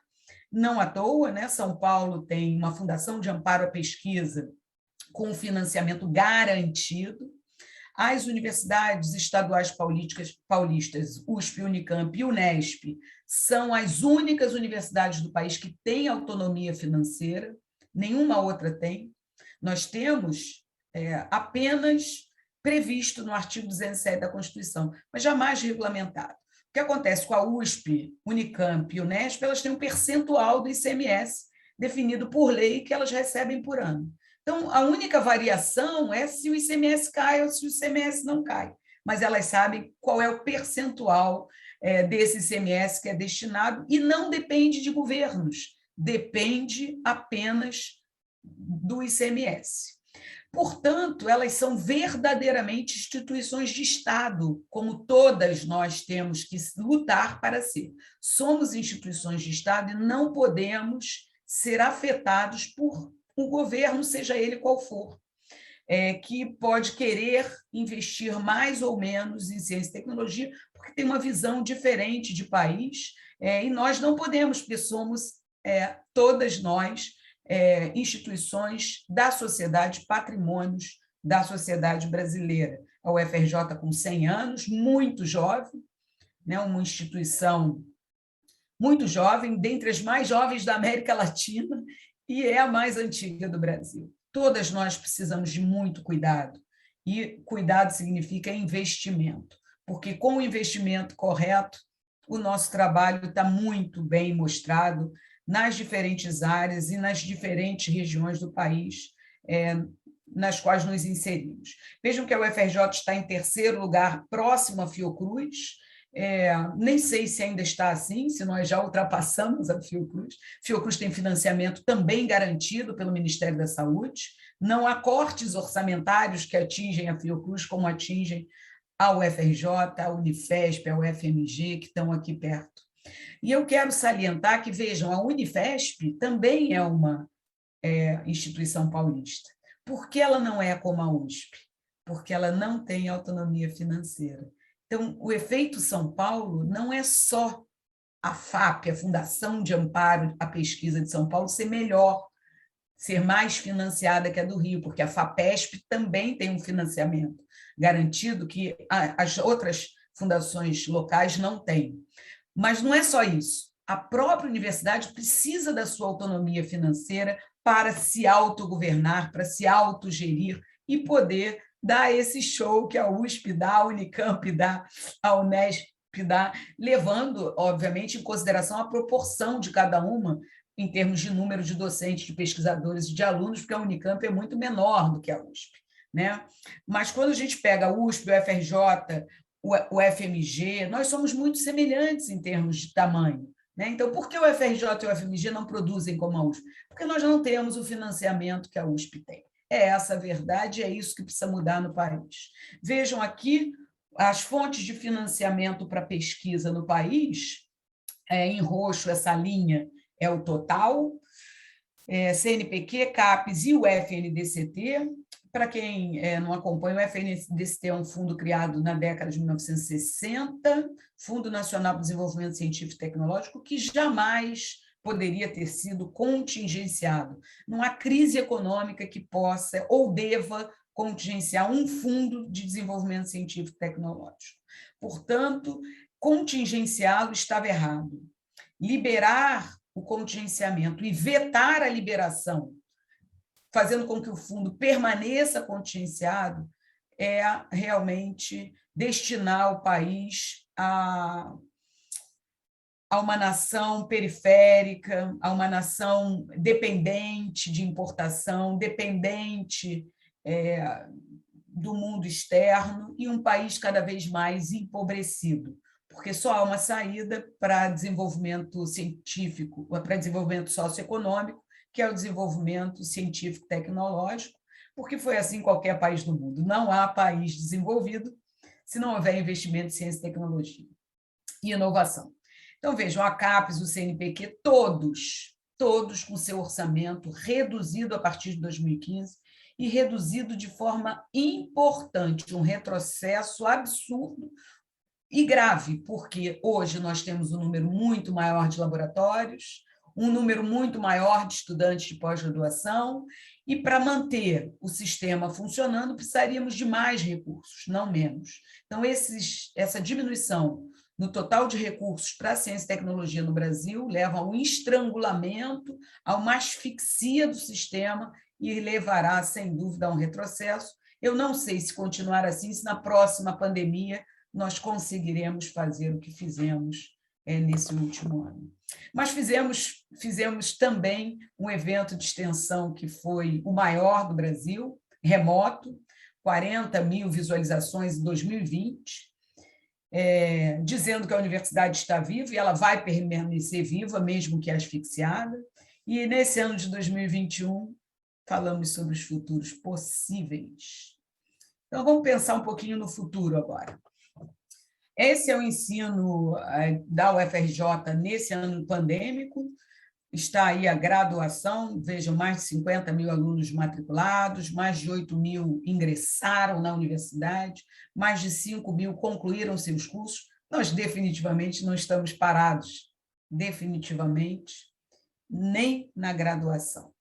Não à toa, né? São Paulo tem uma fundação de amparo à pesquisa com financiamento garantido. As universidades estaduais paulistas, USP, Unicamp e Unesp, são as únicas universidades do país que têm autonomia financeira, nenhuma outra tem. Nós temos apenas previsto no artigo 207 da Constituição, mas jamais regulamentado. O que acontece com a USP, Unicamp e Unesp, elas têm um percentual do ICMS definido por lei que elas recebem por ano. Então, a única variação é se o ICMS cai ou se o ICMS não cai, mas elas sabem qual é o percentual desse ICMS que é destinado e não depende de governos, depende apenas do ICMS. Portanto, elas são verdadeiramente instituições de Estado, como todas nós temos que lutar para ser. Somos instituições de Estado e não podemos ser afetados por um governo, seja ele qual for, que pode querer investir mais ou menos em ciência e tecnologia, porque porque tem uma visão diferente de país, e nós não podemos, porque somos, todas nós, instituições da sociedade, patrimônios da sociedade brasileira. A UFRJ com 100 anos, muito jovem, né, uma instituição muito jovem, dentre as mais jovens da América Latina, e é a mais antiga do Brasil. Todas nós precisamos de muito cuidado, e cuidado significa investimento, porque com o investimento correto, o nosso trabalho está muito bem mostrado nas diferentes áreas e nas diferentes regiões do país, nas quais nos inserimos. Vejam que a UFRJ está em terceiro lugar, próximo à Fiocruz. Nem sei se ainda está assim, se nós já ultrapassamos a Fiocruz. Fiocruz tem financiamento também garantido pelo Ministério da Saúde. Não há cortes orçamentários que atingem a Fiocruz como atingem a UFRJ, a Unifesp, a UFMG, que estão aqui perto. E eu quero salientar que, vejam, a Unifesp também é uma instituição paulista. Por que ela não é como a USP? Porque ela não tem autonomia financeira. Então, o efeito São Paulo não é só a FAP, a Fundação de Amparo à Pesquisa de São Paulo, ser melhor, ser mais financiada que a do Rio, porque a FAPESP também tem um financiamento garantido que as outras fundações locais não têm. Mas não é só isso. A própria universidade precisa da sua autonomia financeira para se autogovernar, para se autogerir e poder dar esse show que a USP dá, a Unicamp dá, a Unesp dá, levando, obviamente, em consideração a proporção de cada uma em termos de número de docentes, de pesquisadores e de alunos, porque a Unicamp é muito menor do que a USP, né? Mas quando a gente pega a USP, o FRJ, o FMG, nós somos muito semelhantes em termos de tamanho, né? Então, por que o FRJ e o FMG não produzem como a USP? Porque nós não temos o financiamento que a USP tem. É essa a verdade, é isso que precisa mudar no país. Vejam aqui as fontes de financiamento para pesquisa no país, em roxo essa linha é o total, CNPq, CAPES e o FNDCT. Para quem não acompanha, o FNDCT é um fundo criado na década de 1960, Fundo Nacional para o Desenvolvimento Científico e Tecnológico, que jamais poderia ter sido contingenciado. Não há crise econômica que possa ou deva contingenciar um fundo de desenvolvimento científico e tecnológico. Portanto, contingenciá-lo estava errado. Liberar o contingenciamento e vetar a liberação, fazendo com que o fundo permaneça contingenciado, é realmente destinar o país a uma nação periférica, a uma nação dependente de importação, dependente do mundo externo, e um país cada vez mais empobrecido, porque só há uma saída para desenvolvimento científico, para desenvolvimento socioeconômico, que é o desenvolvimento científico tecnológico, porque foi assim em qualquer país do mundo. Não há país desenvolvido se não houver investimento em ciência e tecnologia e inovação. Então, vejam, a CAPES, o CNPq, todos com seu orçamento reduzido a partir de 2015 e reduzido de forma importante, um retrocesso absurdo e grave, porque hoje nós temos um número muito maior de laboratórios, um número muito maior de estudantes de pós-graduação, e para manter o sistema funcionando precisaríamos de mais recursos, não menos. Então, essa diminuição no total de recursos para a ciência e tecnologia no Brasil leva a um estrangulamento, a uma asfixia do sistema e levará, sem dúvida, a um retrocesso. Eu não sei se continuar assim, se na próxima pandemia nós conseguiremos fazer o que fizemos nesse último ano. Mas fizemos também um evento de extensão que foi o maior do Brasil, remoto, 40 mil visualizações em 2020, dizendo que a universidade está viva e ela vai permanecer viva, mesmo que asfixiada. E nesse ano de 2021, falamos sobre os futuros possíveis. Então, vamos pensar um pouquinho no futuro agora. Esse é o ensino da UFRJ nesse ano pandêmico. Está aí a graduação, vejam, mais de 50 mil alunos matriculados, mais de 8 mil ingressaram na universidade, mais de 5 mil concluíram seus cursos, nós definitivamente não estamos parados, definitivamente, nem na graduação.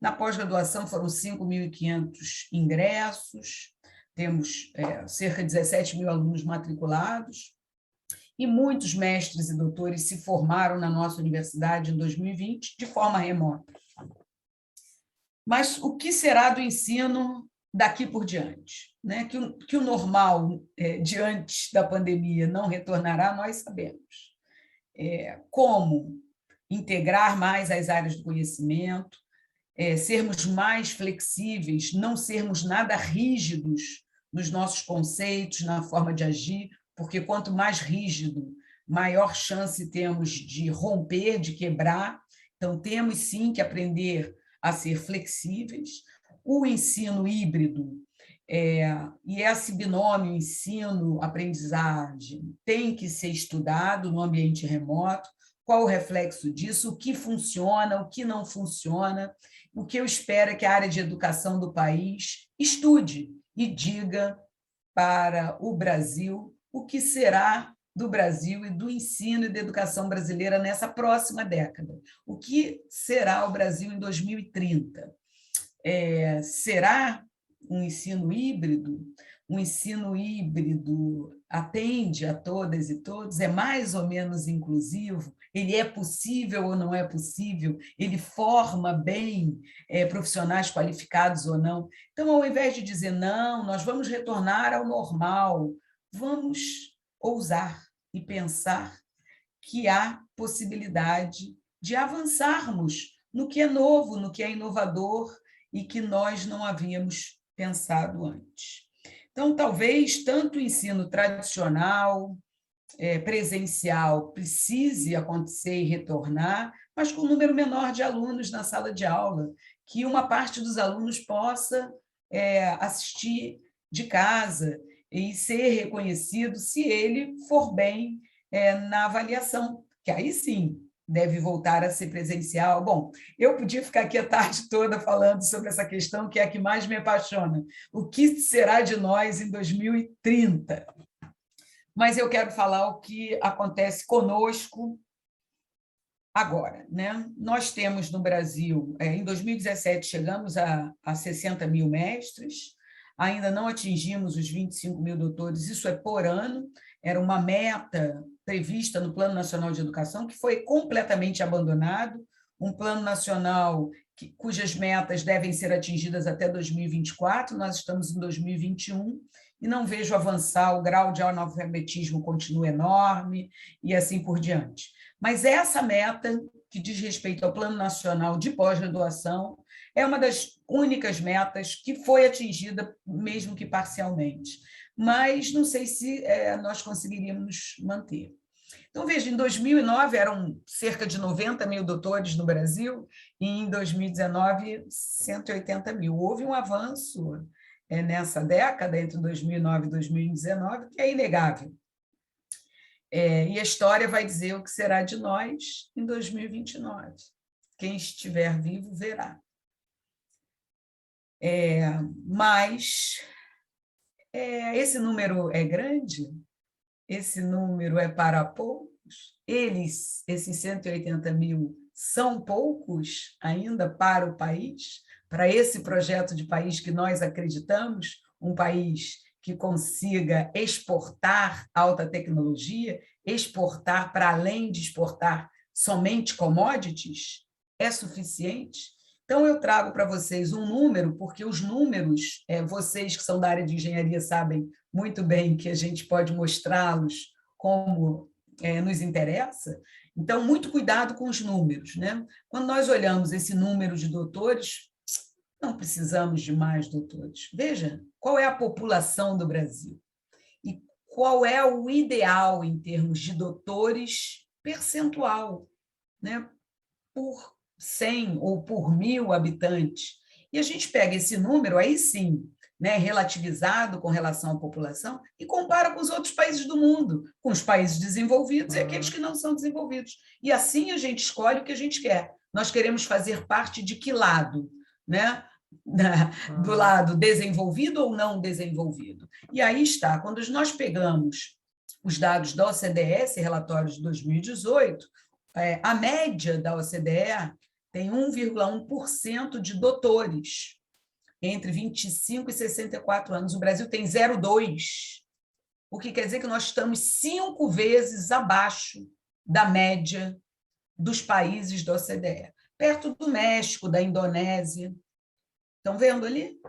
Na pós-graduação foram 5.500 ingressos, temos cerca de 17 mil alunos matriculados, e muitos mestres e doutores se formaram na nossa universidade em 2020 de forma remota. Mas o que será do ensino daqui por diante? Né? Que o normal, diante da pandemia, não retornará, nós sabemos. Como integrar mais as áreas do conhecimento, sermos mais flexíveis, não sermos nada rígidos nos nossos conceitos, na forma de agir, porque quanto mais rígido, maior chance temos de romper, de quebrar. Então, temos sim que aprender a ser flexíveis. O ensino híbrido e esse binômio ensino-aprendizagem tem que ser estudado no ambiente remoto. Qual o reflexo disso? O que funciona, o que não funciona? O que eu espero é que a área de educação do país estude e diga para o Brasil o que será do Brasil e do ensino e da educação brasileira nessa próxima década. O que será o Brasil em 2030? Será um ensino híbrido? Um ensino híbrido atende a todas e todos? É mais ou menos inclusivo? Ele é possível ou não é possível? Ele forma bem profissionais qualificados ou não? Então, ao invés de dizer, não, nós vamos retornar ao normal, vamos ousar e pensar que há possibilidade de avançarmos no que é novo, no que é inovador e que nós não havíamos pensado antes. Então, talvez tanto o ensino tradicional, presencial, precise acontecer e retornar, mas com um número menor de alunos na sala de aula, que uma parte dos alunos possa assistir de casa e ser reconhecido se ele for bem na avaliação, que aí sim deve voltar a ser presencial. Bom, eu podia ficar aqui a tarde toda falando sobre essa questão, que é a que mais me apaixona. O que será de nós em 2030? Mas eu quero falar o que acontece conosco agora. Né? Nós temos no Brasil, em 2017, chegamos a 60 mil mestres, ainda não atingimos os 25 mil doutores, isso é por ano, era uma meta prevista no Plano Nacional de Educação, que foi completamente abandonado, um plano nacional cujas metas devem ser atingidas até 2024, nós estamos em 2021, e não vejo avançar, o grau de analfabetismo continua enorme, e assim por diante. Mas essa meta, que diz respeito ao Plano Nacional de Pós-Graduação, é uma das únicas metas que foi atingida, mesmo que parcialmente. Mas não sei se nós conseguiríamos manter. Então, veja, em 2009 eram cerca de 90 mil doutores no Brasil, e em 2019, 180 mil. Houve um avanço nessa década, entre 2009 e 2019, que é inegável. E a história vai dizer o que será de nós em 2029. Quem estiver vivo verá. Mas esse número é grande, esse número é para poucos, esses 180 mil, são poucos ainda para o país, para esse projeto de país que nós acreditamos, um país que consiga exportar alta tecnologia, exportar para além de exportar somente commodities, é suficiente? Então, eu trago para vocês um número, porque os números, vocês que são da área de engenharia sabem muito bem que a gente pode mostrá-los como nos interessa. Então, muito cuidado com os números. Né? Quando nós olhamos esse número de doutores, não precisamos de mais doutores. Veja, qual é a população do Brasil? E qual é o ideal em termos de doutores percentual, né? Por 100 ou por 1.000 habitantes. E a gente pega esse número, aí sim, né, relativizado com relação à população, e compara com os outros países do mundo, com os países desenvolvidos e aqueles que não são desenvolvidos. E assim a gente escolhe o que a gente quer. Nós queremos fazer parte de que lado? Né? Do lado desenvolvido ou não desenvolvido. E aí está, quando nós pegamos os dados da OCDE, relatório de 2018, a média da OCDE tem 1,1% de doutores entre 25 e 64 anos. O Brasil tem 0,2%, o que quer dizer que nós estamos 5 vezes abaixo da média dos países da OCDE, perto do México, da Indonésia. Estão vendo ali?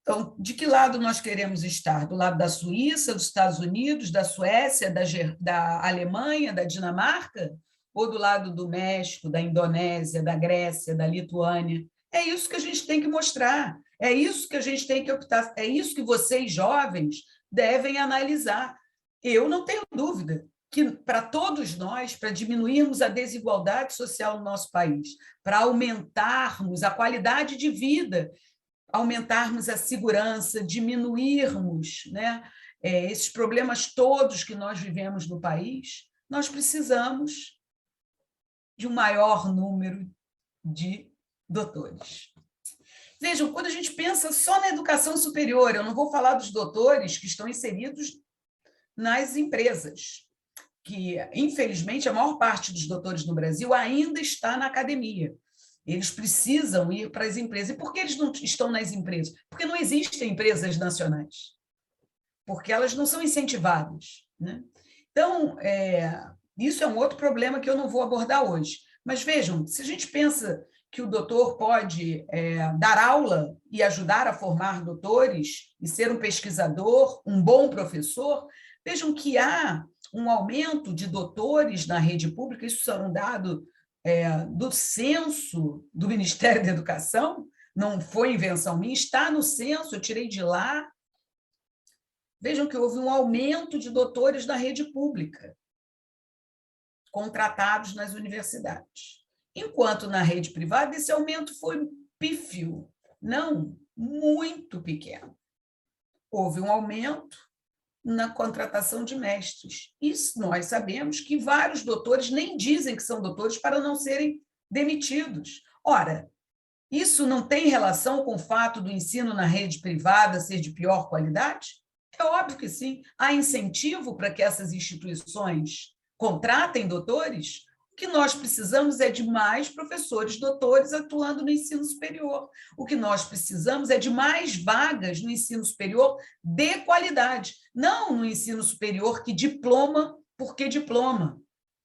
Então, de que lado nós queremos estar? Do lado da Suíça, dos Estados Unidos, da Suécia, da Alemanha, da Dinamarca? Ou do lado do México, da Indonésia, da Grécia, da Lituânia? É isso que a gente tem que mostrar, é isso que a gente tem que optar, é isso que vocês, jovens, devem analisar. Eu não tenho dúvida que, para todos nós, para diminuirmos a desigualdade social no nosso país, para aumentarmos a qualidade de vida, aumentarmos a segurança, diminuirmos, né, esses problemas todos que nós vivemos no país, nós precisamos de um maior número de doutores. Vejam, quando a gente pensa só na educação superior, eu não vou falar dos doutores que estão inseridos nas empresas, que, infelizmente, a maior parte dos doutores no Brasil ainda está na academia. Eles precisam ir para as empresas. E por que eles não estão nas empresas? Porque não existem empresas nacionais. Porque elas não são incentivadas, né? Então, isso é um outro problema que eu não vou abordar hoje. Mas vejam, se a gente pensa que o doutor pode dar aula e ajudar a formar doutores e ser um pesquisador, um bom professor, vejam que há um aumento de doutores na rede pública, isso é um dado do censo do Ministério da Educação, não foi invenção minha, está no censo, eu tirei de lá. Vejam que houve um aumento de doutores na rede pública, contratados nas universidades. Enquanto na rede privada, esse aumento foi pífio, não, muito pequeno. Houve um aumento na contratação de mestres. Isso nós sabemos que vários doutores nem dizem que são doutores para não serem demitidos. Ora, isso não tem relação com o fato do ensino na rede privada ser de pior qualidade? É óbvio que sim. Há incentivo para que essas instituições contratem doutores? O que nós precisamos é de mais professores doutores atuando no ensino superior. O que nós precisamos é de mais vagas no ensino superior de qualidade, não no ensino superior que diploma porque diploma,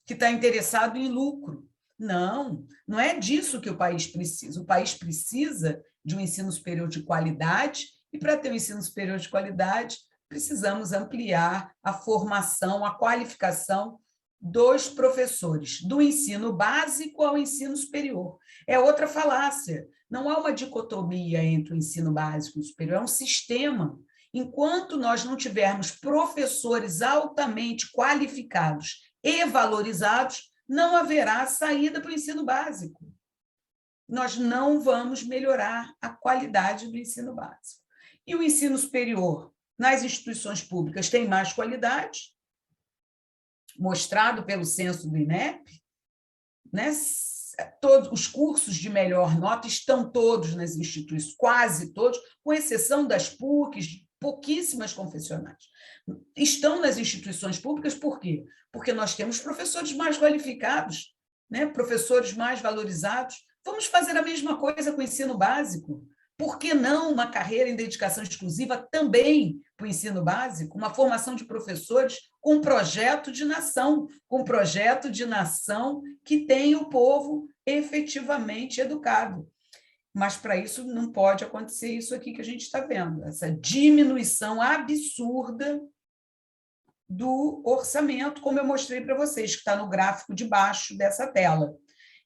que está interessado em lucro. Não, não é disso que o país precisa. O país precisa de um ensino superior de qualidade e, para ter um ensino superior de qualidade, precisamos ampliar a formação, a qualificação dos professores, do ensino básico ao ensino superior. É outra falácia. Não há uma dicotomia entre o ensino básico e o superior, é um sistema. Enquanto nós não tivermos professores altamente qualificados e valorizados, não haverá saída para o ensino básico. Nós não vamos melhorar a qualidade do ensino básico. E o ensino superior, nas instituições públicas, tem mais qualidade, mostrado pelo censo do INEP, né? Todos os cursos de melhor nota estão todos nas instituições, quase todos, com exceção das PUCs, pouquíssimas confessionais. Estão nas instituições públicas por quê? Porque nós temos professores mais qualificados, né? Professores mais valorizados. Vamos fazer a mesma coisa com o ensino básico. Por que não uma carreira em dedicação exclusiva também para o ensino básico? Uma formação de professores com projeto de nação, que tem o povo efetivamente educado. Mas, para isso, não pode acontecer isso aqui que a gente está vendo, essa diminuição absurda do orçamento, como eu mostrei para vocês, que está no gráfico de baixo dessa tela.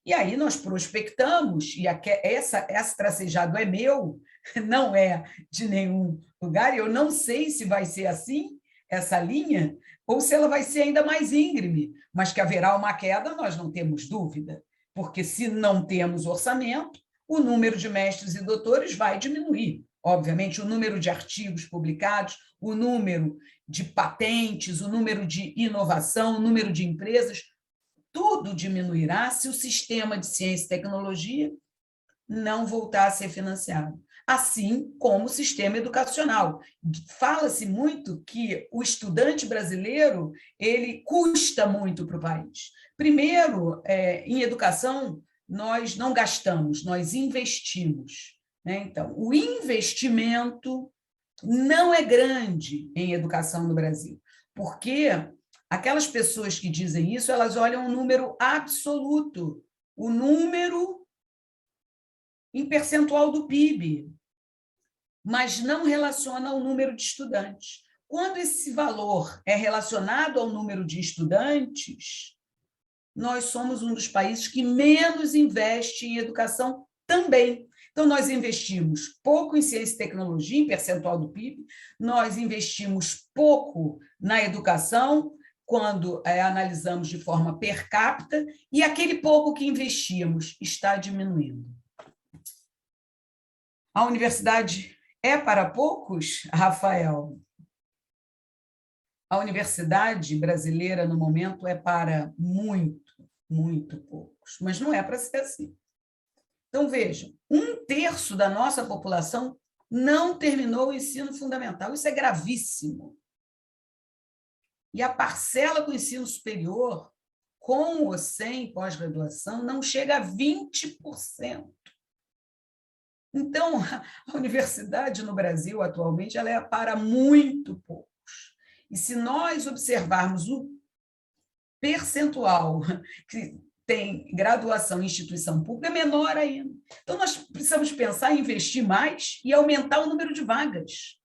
E aí nós prospectamos, e esse tracejado é meu, não é de nenhum lugar, eu não sei se vai ser assim, essa linha, ou se ela vai ser ainda mais íngreme, mas que haverá uma queda, nós não temos dúvida, porque se não temos orçamento, o número de mestres e doutores vai diminuir. Obviamente, o número de artigos publicados, o número de patentes, o número de inovação, o número de empresas, tudo diminuirá se o sistema de ciência e tecnologia não voltar a ser financiado. assim como o sistema educacional. Fala-se muito que o estudante brasileiro ele custa muito para o país. Primeiro, em educação, nós não gastamos, nós investimos, né? Então, o investimento não é grande em educação no Brasil, porque aquelas pessoas que dizem isso, elas olham um número absoluto, o número em percentual do PIB, mas não relaciona ao número de estudantes. Quando esse valor é relacionado ao número de estudantes, nós somos um dos países que menos investe em educação também. Então, nós investimos pouco em ciência e tecnologia, em percentual do PIB, nós investimos pouco na educação, quando analisamos de forma per capita, e aquele pouco que investimos está diminuindo. A universidade é para poucos, Rafael? A universidade brasileira, no momento, é para muito, muito poucos, mas não é para ser assim. Então, vejam, 1/3 da nossa população não terminou o ensino fundamental. Isso é gravíssimo. E a parcela com o ensino superior, com ou sem pós-graduação, não chega a 20%. Então, a universidade no Brasil, atualmente, ela é para muito poucos. E se nós observarmos o percentual que tem graduação em instituição pública, é menor ainda. Então, nós precisamos pensar em investir mais e aumentar o número de vagas,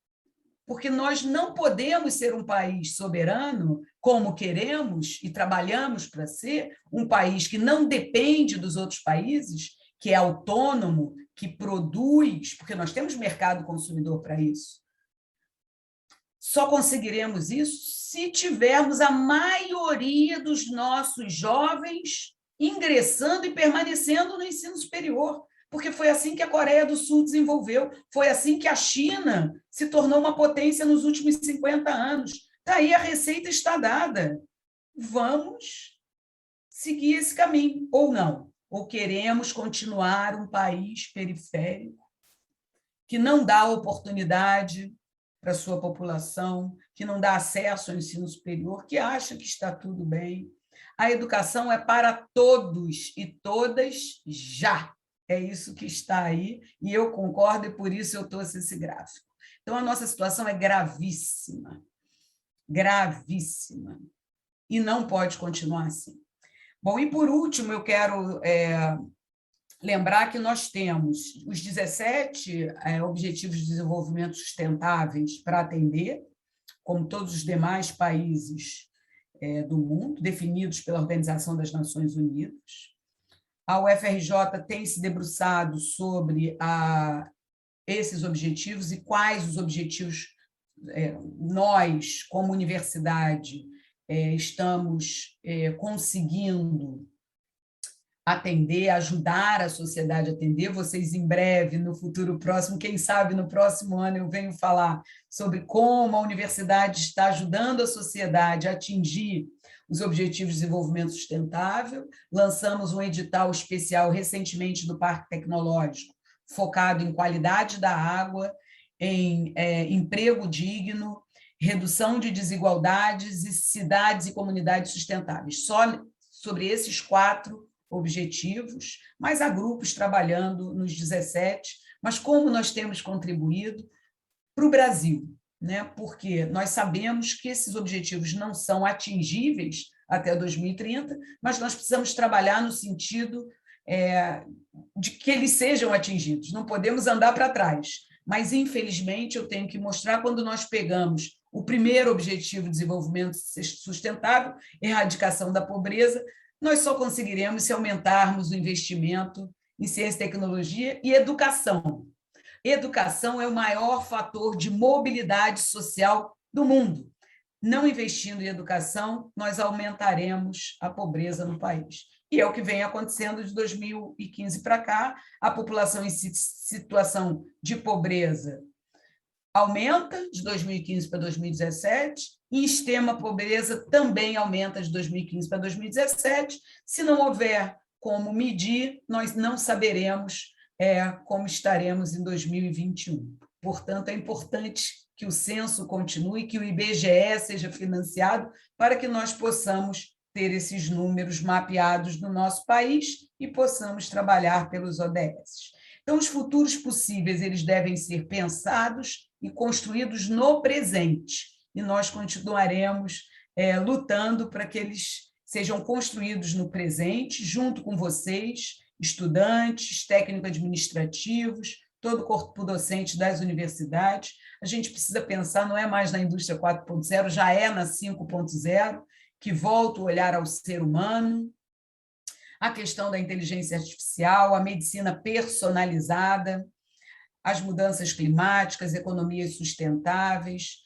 porque nós não podemos ser um país soberano, como queremos e trabalhamos para ser, um país que não depende dos outros países, que é autônomo, que produz, porque nós temos mercado consumidor para isso. Só conseguiremos isso se tivermos a maioria dos nossos jovens ingressando e permanecendo no ensino superior, porque foi assim que a Coreia do Sul desenvolveu, foi assim que a China se tornou uma potência nos últimos 50 anos. Daí a receita está dada. Vamos seguir esse caminho, ou não. Ou queremos continuar um país periférico que não dá oportunidade para a sua população, que não dá acesso ao ensino superior, que acha que está tudo bem. A educação é para todos e todas já. É isso que está aí, e eu concordo, e por isso eu trouxe esse gráfico. Então, a nossa situação é gravíssima, gravíssima, e não pode continuar assim. Bom, e por último, eu quero lembrar que nós temos os 17 Objetivos de Desenvolvimento Sustentáveis para atender, como todos os demais países do mundo, definidos pela Organização das Nações Unidas. A UFRJ tem se debruçado sobre esses objetivos e quais os objetivos nós, como universidade, estamos conseguindo atender, ajudar a sociedade a atender. Vocês, em breve, no futuro próximo, quem sabe no próximo ano, eu venho falar sobre como a universidade está ajudando a sociedade a atingir os Objetivos de Desenvolvimento Sustentável. Lançamos um edital especial recentemente do Parque Tecnológico, focado em qualidade da água, em emprego digno, redução de desigualdades e cidades e comunidades sustentáveis. Só sobre esses 4 objetivos, mas há grupos trabalhando nos 17, mas como nós temos contribuído para o Brasil, né? Porque nós sabemos que esses objetivos não são atingíveis até 2030, mas nós precisamos trabalhar no sentido de que eles sejam atingidos, não podemos andar para trás. Mas, infelizmente, eu tenho que mostrar, quando nós pegamos o primeiro objetivo de desenvolvimento sustentável, erradicação da pobreza, nós só conseguiremos se aumentarmos o investimento em ciência e tecnologia e educação. Educação é o maior fator de mobilidade social do mundo. Não investindo em educação, nós aumentaremos a pobreza no país. E é o que vem acontecendo de 2015 para cá. A população em situação de pobreza aumenta de 2015 para 2017, e extrema pobreza também aumenta de 2015 para 2017. Se não houver como medir, nós não saberemos como estaremos em 2021. Portanto, é importante que o censo continue, que o IBGE seja financiado para que nós possamos ter esses números mapeados no nosso país e possamos trabalhar pelos ODS. Então, os futuros possíveis, eles devem ser pensados e construídos no presente, e nós continuaremos lutando para que eles sejam construídos no presente, junto com vocês, estudantes, técnico-administrativos, todo o corpo docente das universidades. A gente precisa pensar, não é mais na indústria 4.0, já é na 5.0, que volta o olhar ao ser humano, a questão da inteligência artificial, a medicina personalizada, as mudanças climáticas, economias sustentáveis.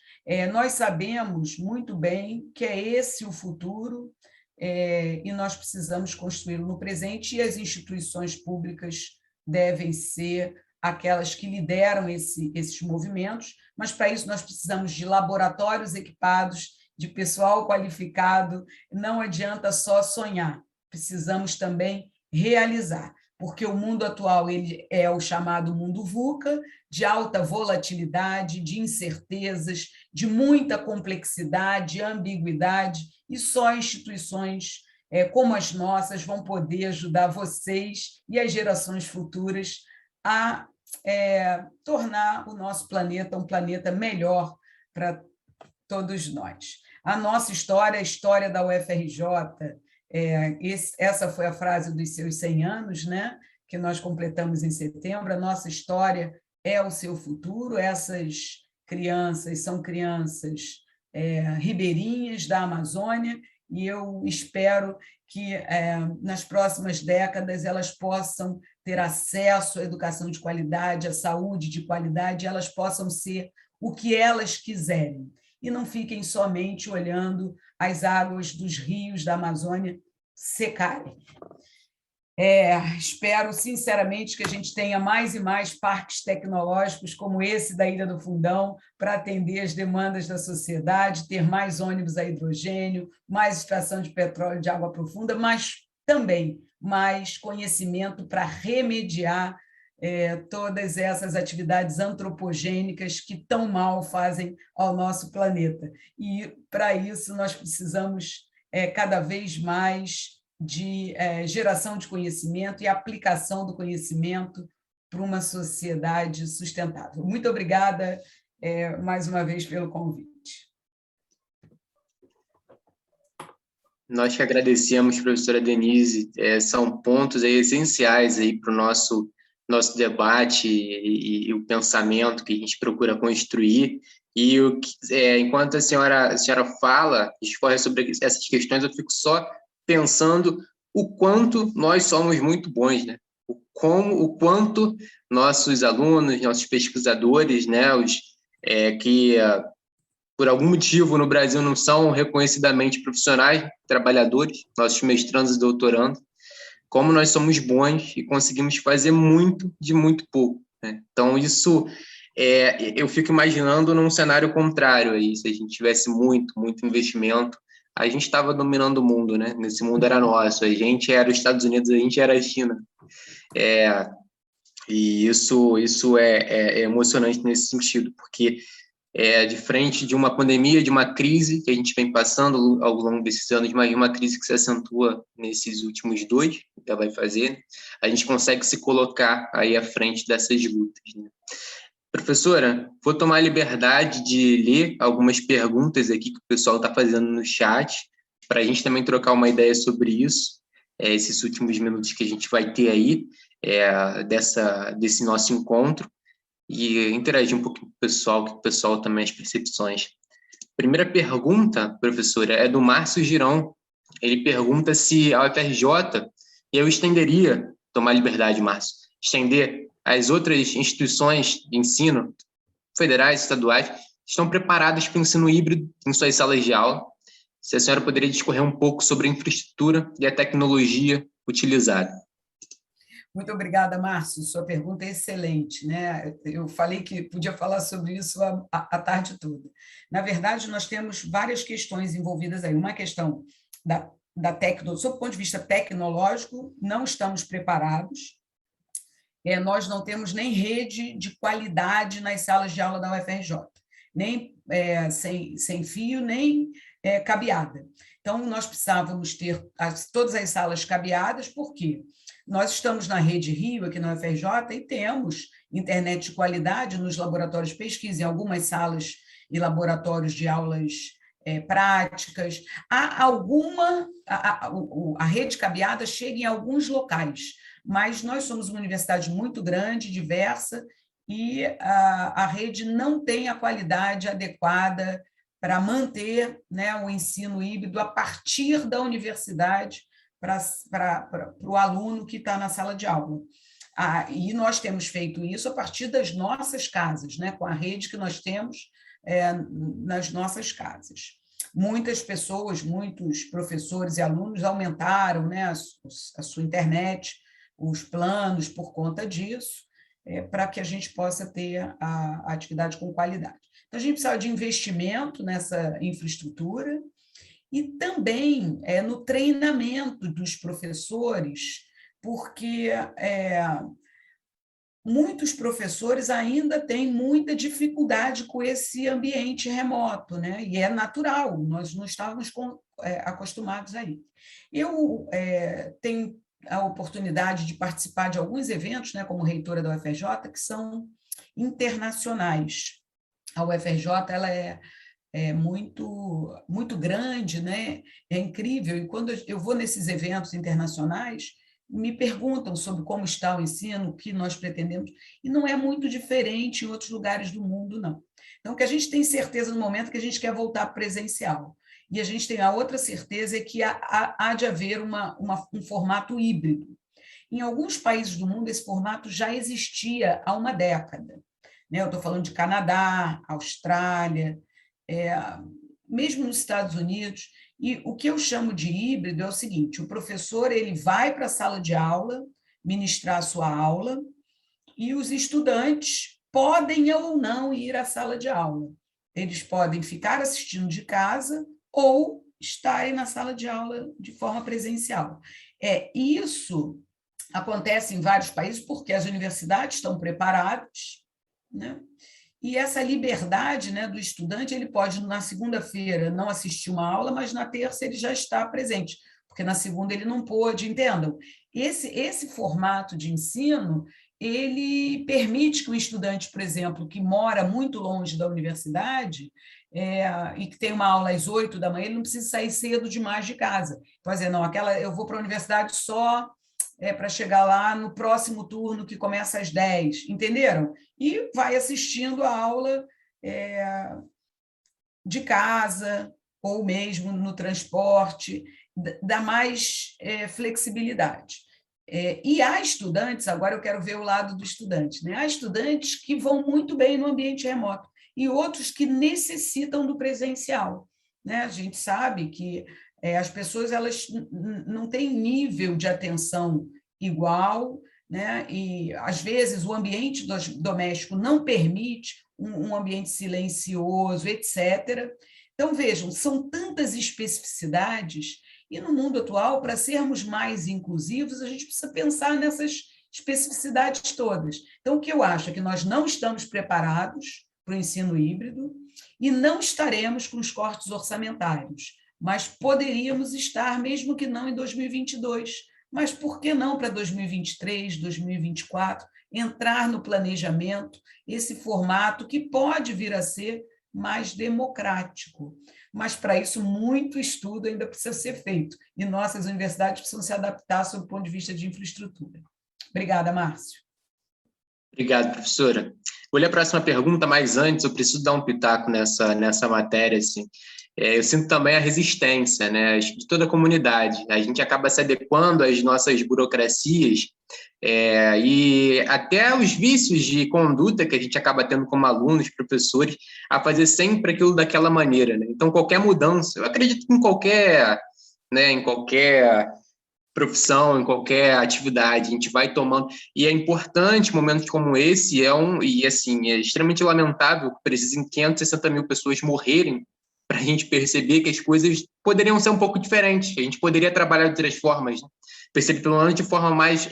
Nós sabemos muito bem que é esse o futuro, e nós precisamos construí-lo no presente, e as instituições públicas devem ser aquelas que lideram esses movimentos, mas para isso nós precisamos de laboratórios equipados, de pessoal qualificado. Não adianta só sonhar, precisamos também realizar, porque o mundo atual ele é o chamado mundo VUCA, de alta volatilidade, de incertezas, de muita complexidade, ambiguidade, e só instituições como as nossas vão poder ajudar vocês e as gerações futuras a tornar o nosso planeta um planeta melhor para todos nós. A nossa história, a história da UFRJ, essa foi a frase dos seus 100 anos, né, que nós completamos em setembro. A nossa história é o seu futuro. Essas crianças são crianças ribeirinhas da Amazônia, e eu espero que nas próximas décadas elas possam ter acesso à educação de qualidade, à saúde de qualidade, elas possam ser o que elas quiserem, e não fiquem somente olhando as águas dos rios da Amazônia secarem. Espero, sinceramente, que a gente tenha mais e mais parques tecnológicos como esse da Ilha do Fundão para atender as demandas da sociedade, ter mais ônibus a hidrogênio, mais extração de petróleo de água profunda, mas também mais conhecimento para remediar todas essas atividades antropogênicas que tão mal fazem ao nosso planeta. E, para isso, nós precisamos cada vez mais de geração de conhecimento e aplicação do conhecimento para uma sociedade sustentável. Muito obrigada, mais uma vez, pelo convite. Nós que agradecemos, professora Denise, são pontos aí essenciais aí para o nosso debate e o pensamento que a gente procura construir. E enquanto a senhora fala, discorre sobre essas questões, eu fico só pensando o quanto nós somos muito bons, né? O quanto nossos alunos, nossos pesquisadores, né, que por algum motivo no Brasil não são reconhecidamente profissionais, trabalhadores, nossos mestrandos e doutorandos, como nós somos bons e conseguimos fazer muito de muito pouco, né? Então, isso eu fico imaginando num cenário contrário aí, se a gente tivesse muito investimento, a gente estava dominando o mundo, né? Nesse mundo era nosso, a gente era os Estados Unidos, a gente era a China. E isso é emocionante nesse sentido, porque de frente de uma pandemia, de uma crise que a gente vem passando ao longo desses anos, mas uma crise que se acentua nesses últimos 2, que vai fazer, a gente consegue se colocar aí à frente dessas lutas, né? Professora, vou tomar a liberdade de ler algumas perguntas aqui que o pessoal está fazendo no chat, para a gente também trocar uma ideia sobre isso, esses últimos minutos que a gente vai ter aí, desse nosso encontro, e interagir um pouquinho com o pessoal também, as percepções. Primeira pergunta, professora, é do Márcio Girão. Ele pergunta se a UFRJ, e eu estenderia, tomar a liberdade, Márcio, estender as outras instituições de ensino, federais, estaduais, estão preparadas para o ensino híbrido em suas salas de aula. Se a senhora poderia discorrer um pouco sobre a infraestrutura e a tecnologia utilizada. Muito obrigada, Márcio. Sua pergunta é excelente, né? Eu falei que podia falar sobre isso a tarde toda. Na verdade, nós temos várias questões envolvidas aí. Uma questão da tecnologia, sob o ponto de vista tecnológico, não estamos preparados. nós não temos nem rede de qualidade nas salas de aula da UFRJ, nem sem fio, nem cabeada. Então, nós precisávamos ter todas as salas cabeadas, porque nós estamos na Rede Rio, aqui na UFRJ, e temos internet de qualidade nos laboratórios de pesquisa, em algumas salas e laboratórios de aulas práticas. Há a rede cabeada chega em alguns locais, mas nós somos uma universidade muito grande, diversa, e a rede não tem a qualidade adequada para manter, né, o ensino híbrido a partir da universidade para o aluno que está na sala de aula. E nós temos feito isso a partir das nossas casas, né, com a rede que nós temos nas nossas casas. Muitas pessoas, muitos professores e alunos aumentaram, né, a sua internet, os planos por conta disso, para que a gente possa ter a atividade com qualidade. Então, a gente precisa de investimento nessa infraestrutura e também no treinamento dos professores, porque muitos professores ainda têm muita dificuldade com esse ambiente remoto, né? E é natural, nós não estávamos acostumados a isso. Eu tenho a oportunidade de participar de alguns eventos, né, como reitora da UFRJ, que são internacionais. A UFRJ ela é muito, muito grande, né? É incrível, e quando eu vou nesses eventos internacionais, me perguntam sobre como está o ensino, o que nós pretendemos, e não é muito diferente em outros lugares do mundo, não. Então, o que a gente tem certeza no momento é que a gente quer voltar presencial, e a gente tem a outra certeza é que há de haver um formato híbrido. Em alguns países do mundo, esse formato já existia há uma década. Né? Eu estou falando de Canadá, Austrália, mesmo nos Estados Unidos. E o que eu chamo de híbrido é o seguinte: o professor ele vai para a sala de aula, ministrar a sua aula, e os estudantes podem ou não ir à sala de aula. Eles podem ficar assistindo de casa ou estarem na sala de aula de forma presencial. Isso acontece em vários países porque as universidades estão preparadas, né? E essa liberdade, né, do estudante, ele pode, na segunda-feira, não assistir uma aula, mas na terça ele já está presente, porque na segunda ele não pôde, entendam? Esse formato de ensino, ele permite que o estudante, por exemplo, que mora muito longe da universidade, e que tem uma aula às 8 da manhã, ele não precisa sair cedo demais de casa. Pode dizer, não, eu vou para a universidade só para chegar lá no próximo turno que começa às 10, entenderam? E vai assistindo a aula de casa ou mesmo no transporte, dá mais flexibilidade. E há estudantes, agora eu quero ver o lado do estudante, né? Há estudantes que vão muito bem no ambiente remoto e outros que necessitam do presencial, né? A gente sabe que as pessoas elas não têm nível de atenção igual, né? E às vezes o ambiente doméstico não permite um ambiente silencioso, etc. Então, vejam, são tantas especificidades, e no mundo atual, para sermos mais inclusivos, a gente precisa pensar nessas especificidades todas. Então, o que eu acho é que nós não estamos preparados para o ensino híbrido e não estaremos com os cortes orçamentários, mas poderíamos estar, mesmo que não em 2022, mas por que não para 2023, 2024, entrar no planejamento esse formato que pode vir a ser mais democrático. Mas, para isso, muito estudo ainda precisa ser feito, e nossas universidades precisam se adaptar sob o ponto de vista de infraestrutura. Obrigada, Márcio. Obrigado, professora. Vou ler a próxima pergunta, mas antes eu preciso dar um pitaco nessa matéria. Assim. Eu sinto também a resistência, né, de toda a comunidade. A gente acaba se adequando às nossas burocracias e até os vícios de conduta que a gente acaba tendo como alunos, professores, a fazer sempre aquilo daquela maneira. Né? Então, qualquer mudança, eu acredito que em qualquer profissão, em qualquer atividade, a gente vai tomando, e é importante, momentos como esse, é extremamente lamentável que precisem 560 mil pessoas morrerem para a gente perceber que as coisas poderiam ser um pouco diferentes, a gente poderia trabalhar de outras formas, né? Perceber pelo menos de forma mais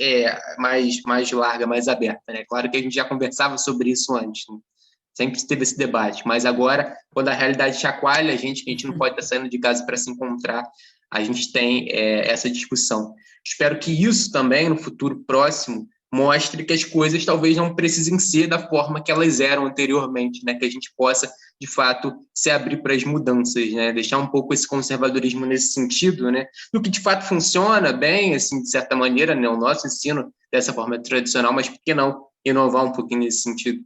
larga, mais aberta, né? Claro que a gente já conversava sobre isso antes, né? Sempre teve esse debate, mas agora, quando a realidade chacoalha a gente, que a gente não pode estar saindo de casa para se encontrar, a gente tem essa discussão. Espero que isso também, no futuro próximo, mostre que as coisas talvez não precisem ser da forma que elas eram anteriormente, né? Que a gente possa, de fato, se abrir para as mudanças, né? Deixar um pouco esse conservadorismo nesse sentido, né? Do que de fato funciona bem, assim, de certa maneira, né? O nosso ensino dessa forma tradicional, mas por que não inovar um pouquinho nesse sentido?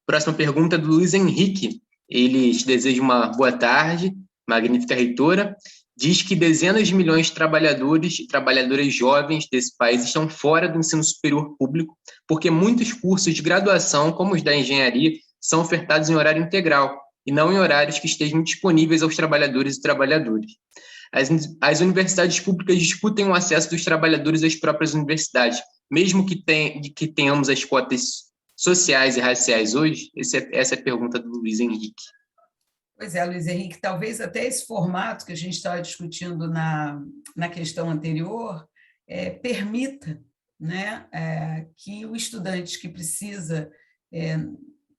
Próxima pergunta é do Luiz Henrique. Ele te deseja uma boa tarde, magnífica reitora. Diz que dezenas de milhões de trabalhadores e trabalhadoras jovens desse país estão fora do ensino superior público, porque muitos cursos de graduação, como os da engenharia, são ofertados em horário integral e não em horários que estejam disponíveis aos trabalhadores e trabalhadoras. As universidades públicas disputem o acesso dos trabalhadores às próprias universidades, mesmo que tenhamos as cotas sociais e raciais hoje? Essa é a pergunta do Luiz Henrique. Pois é, Luiz Henrique, talvez até esse formato que a gente estava discutindo na questão anterior permita, né, que o estudante que precisa,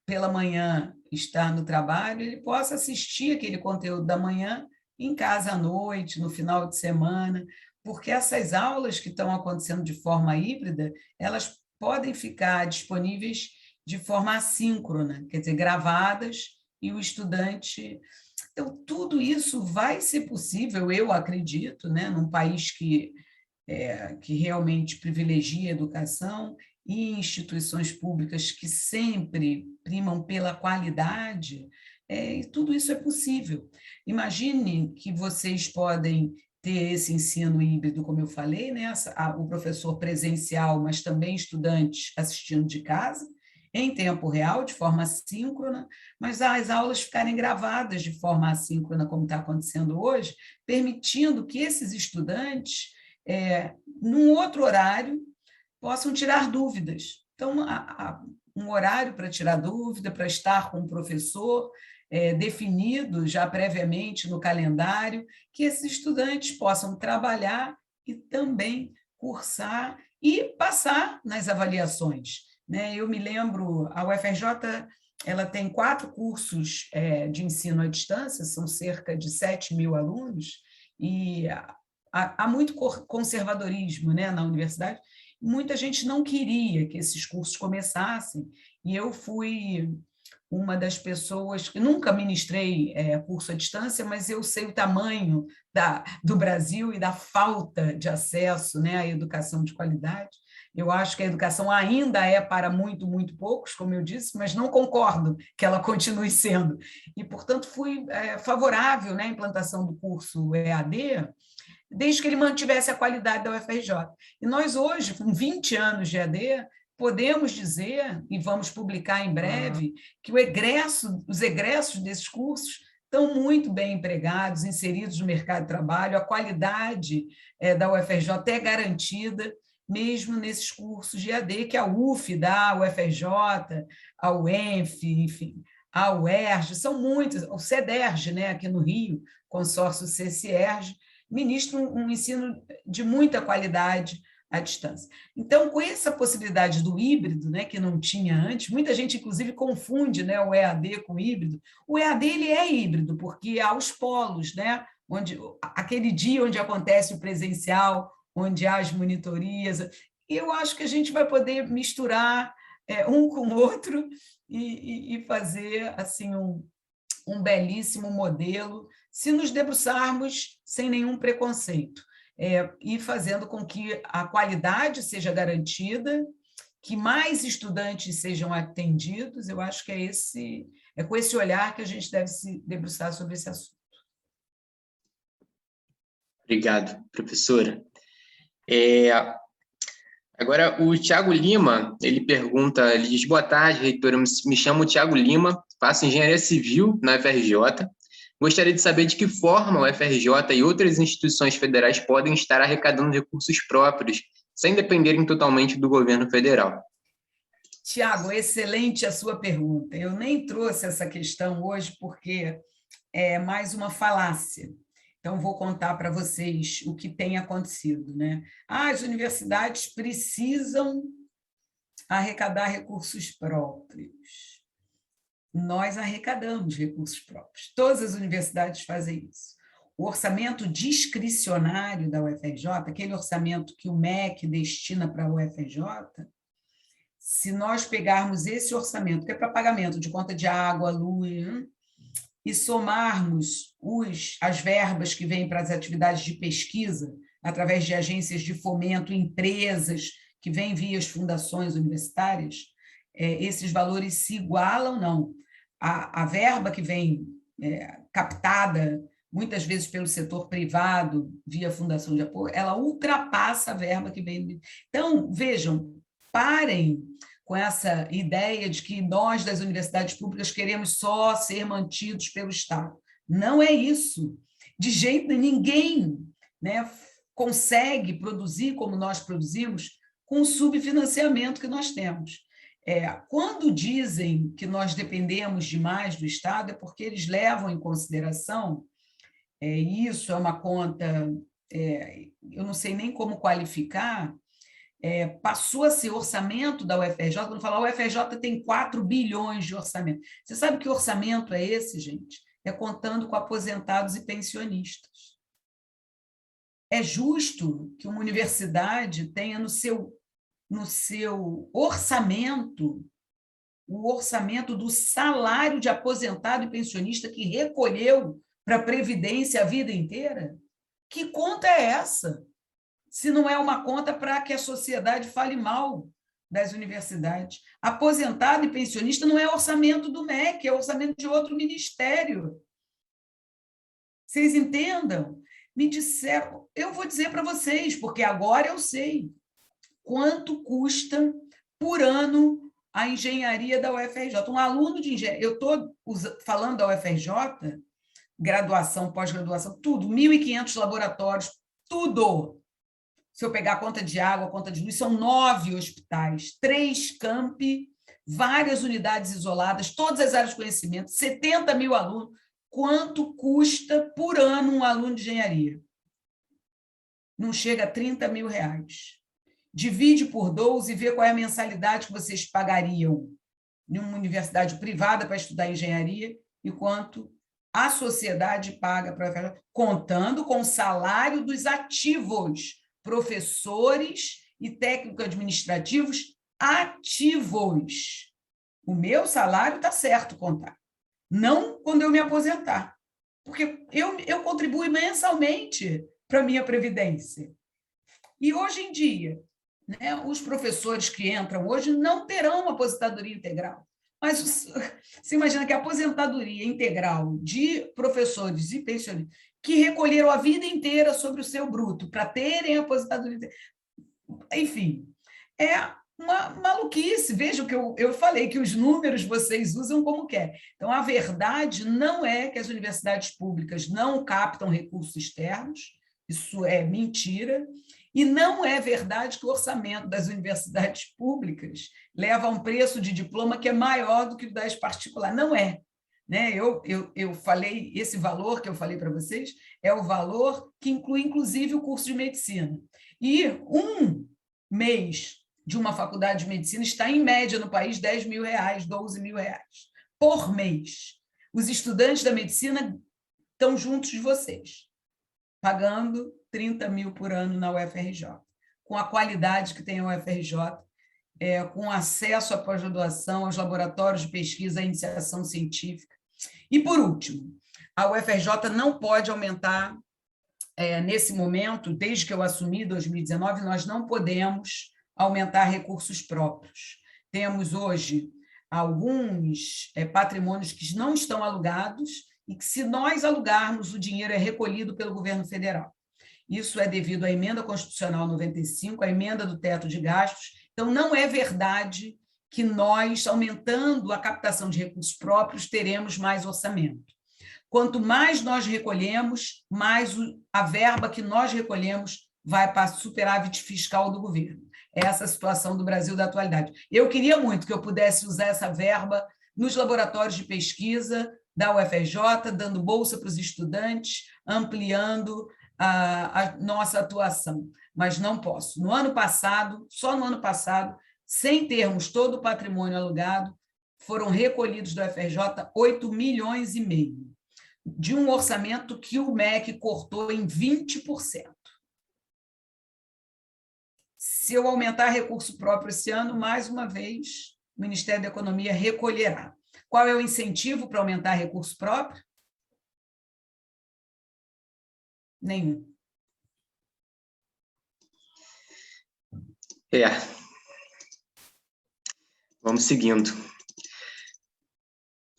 pela manhã, estar no trabalho, ele possa assistir aquele conteúdo da manhã em casa à noite, no final de semana, porque essas aulas que estão acontecendo de forma híbrida, elas podem ficar disponíveis de forma assíncrona, quer dizer, gravadas, e o estudante... Então, tudo isso vai ser possível, eu acredito, né, num país que realmente privilegia a educação e instituições públicas que sempre primam pela qualidade, e tudo isso é possível. Imagine que vocês podem ter esse ensino híbrido, como eu falei, né, o professor presencial, mas também estudantes assistindo de casa, em tempo real, de forma assíncrona, mas as aulas ficarem gravadas de forma assíncrona, como está acontecendo hoje, permitindo que esses estudantes, num outro horário, possam tirar dúvidas. Então, há um horário para tirar dúvida, para estar com o professor, definido já previamente no calendário, que esses estudantes possam trabalhar e também cursar e passar nas avaliações. Eu me lembro, a UFRJ ela tem 4 cursos de ensino à distância, são cerca de 7 mil alunos, e há muito conservadorismo, né, na universidade. Muita gente não queria que esses cursos começassem, e eu fui uma das pessoas que nunca ministrei curso à distância, mas eu sei o tamanho do Brasil e da falta de acesso, né, à educação de qualidade. Eu acho que a educação ainda é para muito, muito poucos, como eu disse, mas não concordo que ela continue sendo. E, portanto, fui favorável, né, à implantação do curso EAD, desde que ele mantivesse a qualidade da UFRJ. E nós hoje, com 20 anos de EAD, podemos dizer, e vamos publicar em breve, que os egressos desses cursos estão muito bem empregados, inseridos no mercado de trabalho, a qualidade da UFRJ é garantida, mesmo nesses cursos de EAD, que a UF dá, a UFRJ, a UENF, enfim, a UERJ, são muitas, o CEDERJ, né, aqui no Rio, consórcio CCERJ, ministra um ensino de muita qualidade à distância. Então, com essa possibilidade do híbrido, né, que não tinha antes, muita gente, inclusive, confunde, né, o EAD com o híbrido. O EAD ele é híbrido, porque há os polos, né, aquele dia onde acontece o presencial, onde há as monitorias, e eu acho que a gente vai poder misturar um com o outro e fazer assim, um belíssimo modelo, se nos debruçarmos sem nenhum preconceito, e fazendo com que a qualidade seja garantida, que mais estudantes sejam atendidos. Eu acho que é com esse olhar que a gente deve se debruçar sobre esse assunto. Obrigado, professora. Agora, o Tiago Lima, ele diz, boa tarde, reitora, me chamo Tiago Lima, faço engenharia civil na UFRJ. Gostaria de saber de que forma a UFRJ e outras instituições federais podem estar arrecadando recursos próprios, sem dependerem totalmente do governo federal. Tiago, excelente a sua pergunta. Eu nem trouxe essa questão hoje, porque é mais uma falácia. Então, vou contar para vocês o que tem acontecido, né? As universidades precisam arrecadar recursos próprios. Nós arrecadamos recursos próprios. Todas as universidades fazem isso. O orçamento discricionário da UFRJ, aquele orçamento que o MEC destina para a UFRJ, se nós pegarmos esse orçamento, que é para pagamento de conta de água, luz, e somarmos as verbas que vêm para as atividades de pesquisa, através de agências de fomento, empresas que vêm via as fundações universitárias, esses valores se igualam, não. A verba que vem captada, muitas vezes pelo setor privado, via fundação de apoio, ela ultrapassa a verba que vem. Então, vejam, parem com essa ideia de que nós, das universidades públicas, queremos só ser mantidos pelo Estado. Não é isso. De jeito nenhum, ninguém, né, consegue produzir como nós produzimos com o subfinanciamento que nós temos. Quando dizem que nós dependemos demais do Estado, é porque eles levam em consideração, isso é uma conta, eu não sei nem como qualificar, passou a ser orçamento da UFRJ, quando fala a UFRJ tem 4 bilhões de orçamento. Você sabe que orçamento é esse, gente? É contando com aposentados e pensionistas. É justo que uma universidade tenha no seu orçamento o orçamento do salário de aposentado e pensionista que recolheu para a Previdência a vida inteira? Que conta é essa? Se não é uma conta para que a sociedade fale mal das universidades. Aposentado e pensionista não é orçamento do MEC, é orçamento de outro ministério. Vocês entendam? Me disseram, eu vou dizer para vocês, porque agora eu sei quanto custa por ano a engenharia da UFRJ. Um aluno de engenharia, eu estou falando da UFRJ, graduação, pós-graduação, tudo, 1.500 laboratórios, tudo. Se eu pegar a conta de água, a conta de luz, são 9 hospitais, 3 campi, várias unidades isoladas, todas as áreas de conhecimento, 70 mil alunos. Quanto custa por ano um aluno de engenharia? Não chega a 30 mil reais. Divide por 12 e vê qual é a mensalidade que vocês pagariam em uma universidade privada para estudar engenharia e quanto a sociedade paga para contando com o salário dos ativos, professores e técnico-administrativos ativos. O meu salário está certo contar. Não quando eu me aposentar, porque eu contribuo mensalmente para a minha previdência. E hoje em dia, né, os professores que entram hoje não terão uma aposentadoria integral. Mas você imagina que a aposentadoria integral de professores e pensionistas que recolheram a vida inteira sobre o seu bruto para terem aposentadoria integral. Enfim, é uma maluquice. Veja o que eu falei, que os números vocês usam como quer. Então, a verdade não é que as universidades públicas não captam recursos externos, isso é mentira, e não é verdade que o orçamento das universidades públicas leva a um preço de diploma que é maior do que o das particulares. Não é. Né? Eu falei, esse valor que eu falei para vocês é o valor que inclui, inclusive, o curso de medicina. E um mês de uma faculdade de medicina está, em média, no país, 10 mil reais, 12 mil reais por mês. Os estudantes da medicina estão juntos de vocês, pagando 30 mil por ano na UFRJ, com a qualidade que tem a UFRJ, com acesso à pós-graduação, aos laboratórios de pesquisa, à iniciação científica. E, por último, a UFRJ não pode aumentar, nesse momento, desde que eu assumi, 2019, nós não podemos aumentar recursos próprios. Temos hoje alguns patrimônios que não estão alugados e que, se nós alugarmos, o dinheiro é recolhido pelo governo federal. Isso é devido à emenda constitucional 95, à emenda do teto de gastos. Então, não é verdade que nós, aumentando a captação de recursos próprios, teremos mais orçamento. Quanto mais nós recolhemos, mais a verba que nós recolhemos vai para o superávit fiscal do governo. Essa é a situação do Brasil da atualidade. Eu queria muito que eu pudesse usar essa verba nos laboratórios de pesquisa, da UFRJ, dando bolsa para os estudantes, ampliando a nossa atuação, mas não posso. No ano passado, só no ano passado, sem termos todo o patrimônio alugado, foram recolhidos da UFRJ 8,5 milhões de um orçamento que o MEC cortou em 20%. Se eu aumentar recurso próprio esse ano, mais uma vez, o Ministério da Economia recolherá. Qual é o incentivo para aumentar recurso próprio? Nenhum. Vamos seguindo.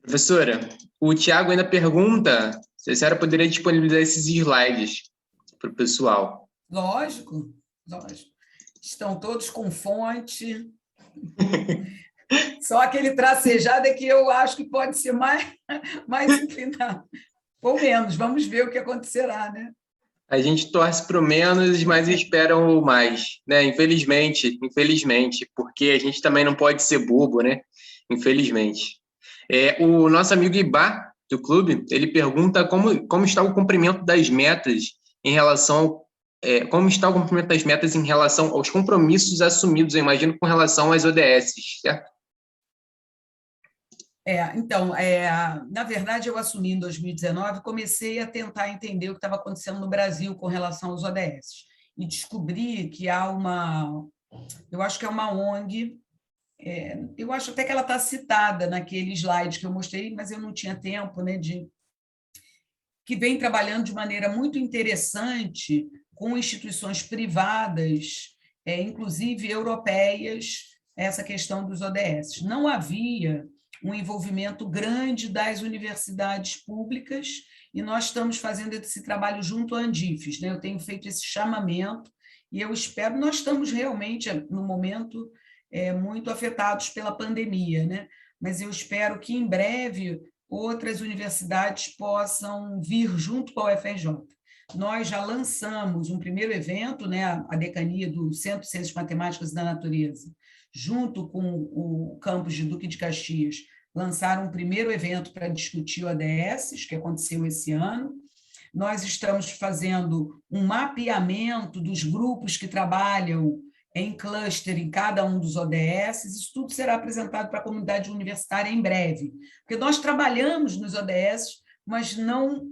Professora, o Tiago ainda pergunta se a senhora poderia disponibilizar esses slides para o pessoal. Lógico, lógico. Estão todos com fonte. Só aquele tracejado é que eu acho que pode ser mais inclinado. Ou menos, vamos ver o que acontecerá, né? A gente torce para o menos, mas espera o mais, né? Infelizmente, porque a gente também não pode ser bobo, né? Infelizmente. O nosso amigo Ibá, do clube, ele pergunta como está o cumprimento das metas em relação aos compromissos assumidos, eu imagino, com relação às ODS, certo? Então, na verdade, eu assumi em 2019, comecei a tentar entender o que estava acontecendo no Brasil com relação aos ODS, e descobri que eu acho que é uma ONG, eu acho até que ela está citada naquele slide que eu mostrei, mas eu não tinha tempo, né, que vem trabalhando de maneira muito interessante com instituições privadas, inclusive europeias, essa questão dos ODS. Não havia um envolvimento grande das universidades públicas, e nós estamos fazendo esse trabalho junto à Andifes, né? Eu tenho feito esse chamamento, e eu espero, nós estamos realmente, no momento, muito afetados pela pandemia, né? Mas eu espero que, em breve, outras universidades possam vir junto com a UFRJ. Nós já lançamos um primeiro evento, né? A decania do Centro de Ciências Matemáticas e da Natureza, junto com o campus de Duque de Caxias, lançaram um primeiro evento para discutir o ODS, que aconteceu esse ano. Nós estamos fazendo um mapeamento dos grupos que trabalham em cluster em cada um dos ODS. Isso tudo será apresentado para a comunidade universitária em breve, porque nós trabalhamos nos ODS, mas não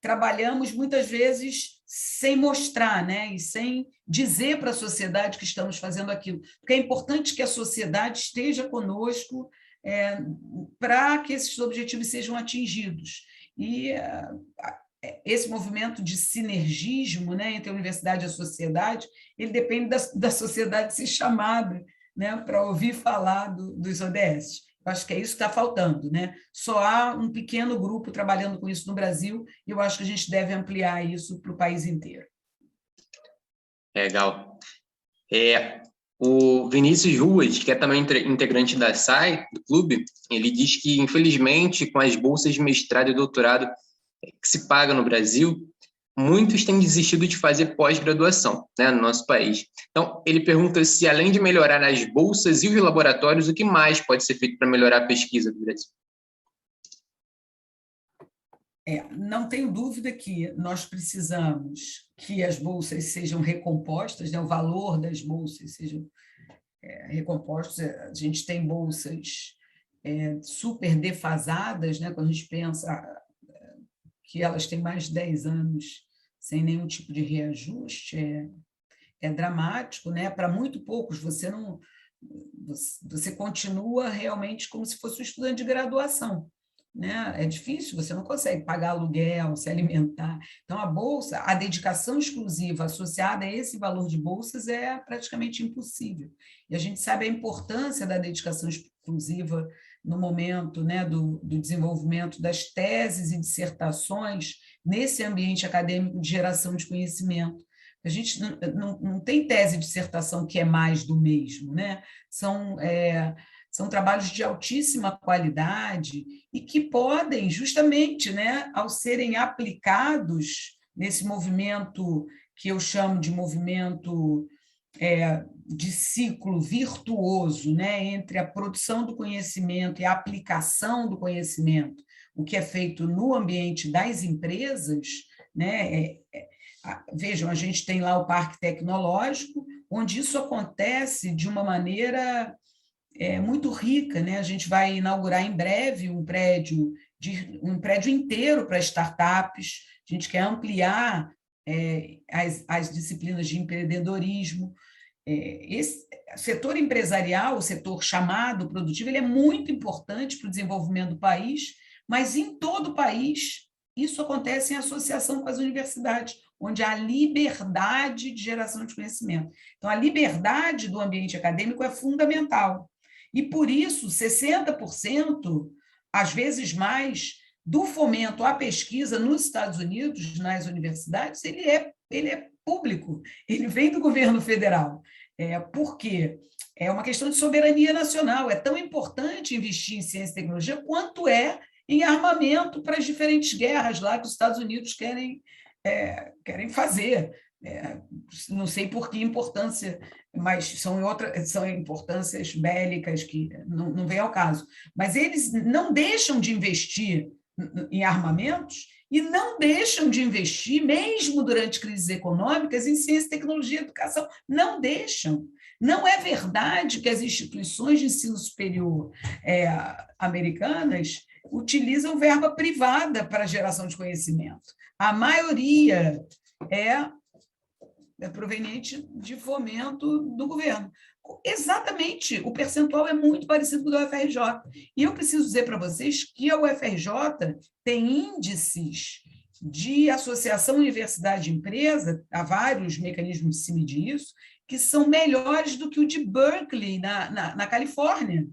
trabalhamos muitas vezes sem mostrar, né? E sem dizer para a sociedade que estamos fazendo aquilo, porque é importante que a sociedade esteja conosco para que esses objetivos sejam atingidos. E esse movimento de sinergismo, né, entre a universidade e a sociedade, ele depende da sociedade ser chamada, né, para ouvir falar dos ODS. Eu acho que é isso que está faltando, né? Só há um pequeno grupo trabalhando com isso no Brasil, e eu acho que a gente deve ampliar isso para o país inteiro. Legal. O Vinícius Ruas, que é também integrante da SAI, do clube, ele diz que, infelizmente, com as bolsas de mestrado e doutorado que se paga no Brasil, muitos têm desistido de fazer pós-graduação, né, no nosso país. Então, ele pergunta se, além de melhorar as bolsas e os laboratórios, o que mais pode ser feito para melhorar a pesquisa do Brasil? Não tenho dúvida que nós precisamos que as bolsas sejam recompostas, né, o valor das bolsas sejam recompostos. A gente tem bolsas super defasadas, né, quando a gente pensa que elas têm mais de 10 anos sem nenhum tipo de reajuste, é dramático, né? Para muito poucos, você continua realmente como se fosse um estudante de graduação, né? É difícil, você não consegue pagar aluguel, se alimentar. Então, a bolsa, a dedicação exclusiva associada a esse valor de bolsas é praticamente impossível. E a gente sabe a importância da dedicação exclusiva no momento, né, do desenvolvimento das teses e dissertações nesse ambiente acadêmico de geração de conhecimento. A gente não tem tese e dissertação que é mais do mesmo, né? São trabalhos de altíssima qualidade e que podem, justamente, né, ao serem aplicados nesse movimento que eu chamo de movimento de ciclo virtuoso, né, entre a produção do conhecimento e a aplicação do conhecimento, o que é feito no ambiente das empresas, né, vejam, a gente tem lá o Parque Tecnológico, onde isso acontece de uma maneira muito rica, né? A gente vai inaugurar em breve um prédio inteiro para startups, a gente quer ampliar as disciplinas de empreendedorismo. Esse setor empresarial, o setor chamado produtivo, ele é muito importante para o desenvolvimento do país, mas em todo o país isso acontece em associação com as universidades, onde há liberdade de geração de conhecimento. Então, a liberdade do ambiente acadêmico é fundamental. E, por isso, 60%, às vezes mais, do fomento à pesquisa nos Estados Unidos, nas universidades, ele é público, ele vem do governo federal. Por quê? É uma questão de soberania nacional. É tão importante investir em ciência e tecnologia quanto é em armamento para as diferentes guerras lá que os Estados Unidos querem fazer. Não sei por que importância, mas são importâncias bélicas que não vem ao caso. Mas eles não deixam de investir em armamentos e não deixam de investir, mesmo durante crises econômicas, em ciência, tecnologia e educação. Não deixam. Não é verdade que as instituições de ensino superior americanas utilizam verba privada para a geração de conhecimento. A maioria é proveniente de fomento do governo. Exatamente, o percentual é muito parecido com o do UFRJ. E eu preciso dizer para vocês que a UFRJ tem índices de associação universidade-empresa, há vários mecanismos de se medir isso, que são melhores do que o de Berkeley, na Califórnia.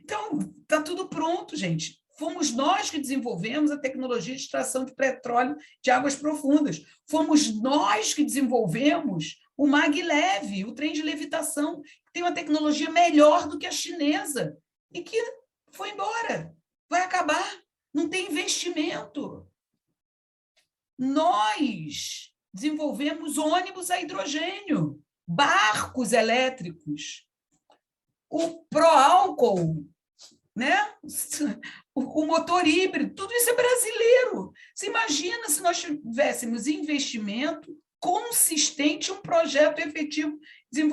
Então, está tudo pronto, gente. Fomos nós que desenvolvemos a tecnologia de extração de petróleo de águas profundas. Fomos nós que desenvolvemos o maglev, o trem de levitação, que tem uma tecnologia melhor do que a chinesa e que foi embora, vai acabar, não tem investimento. Nós desenvolvemos ônibus a hidrogênio, barcos elétricos, o pró-álcool, né? O motor híbrido, tudo isso é brasileiro. Você imagina se nós tivéssemos investimento consistente, um projeto efetivo de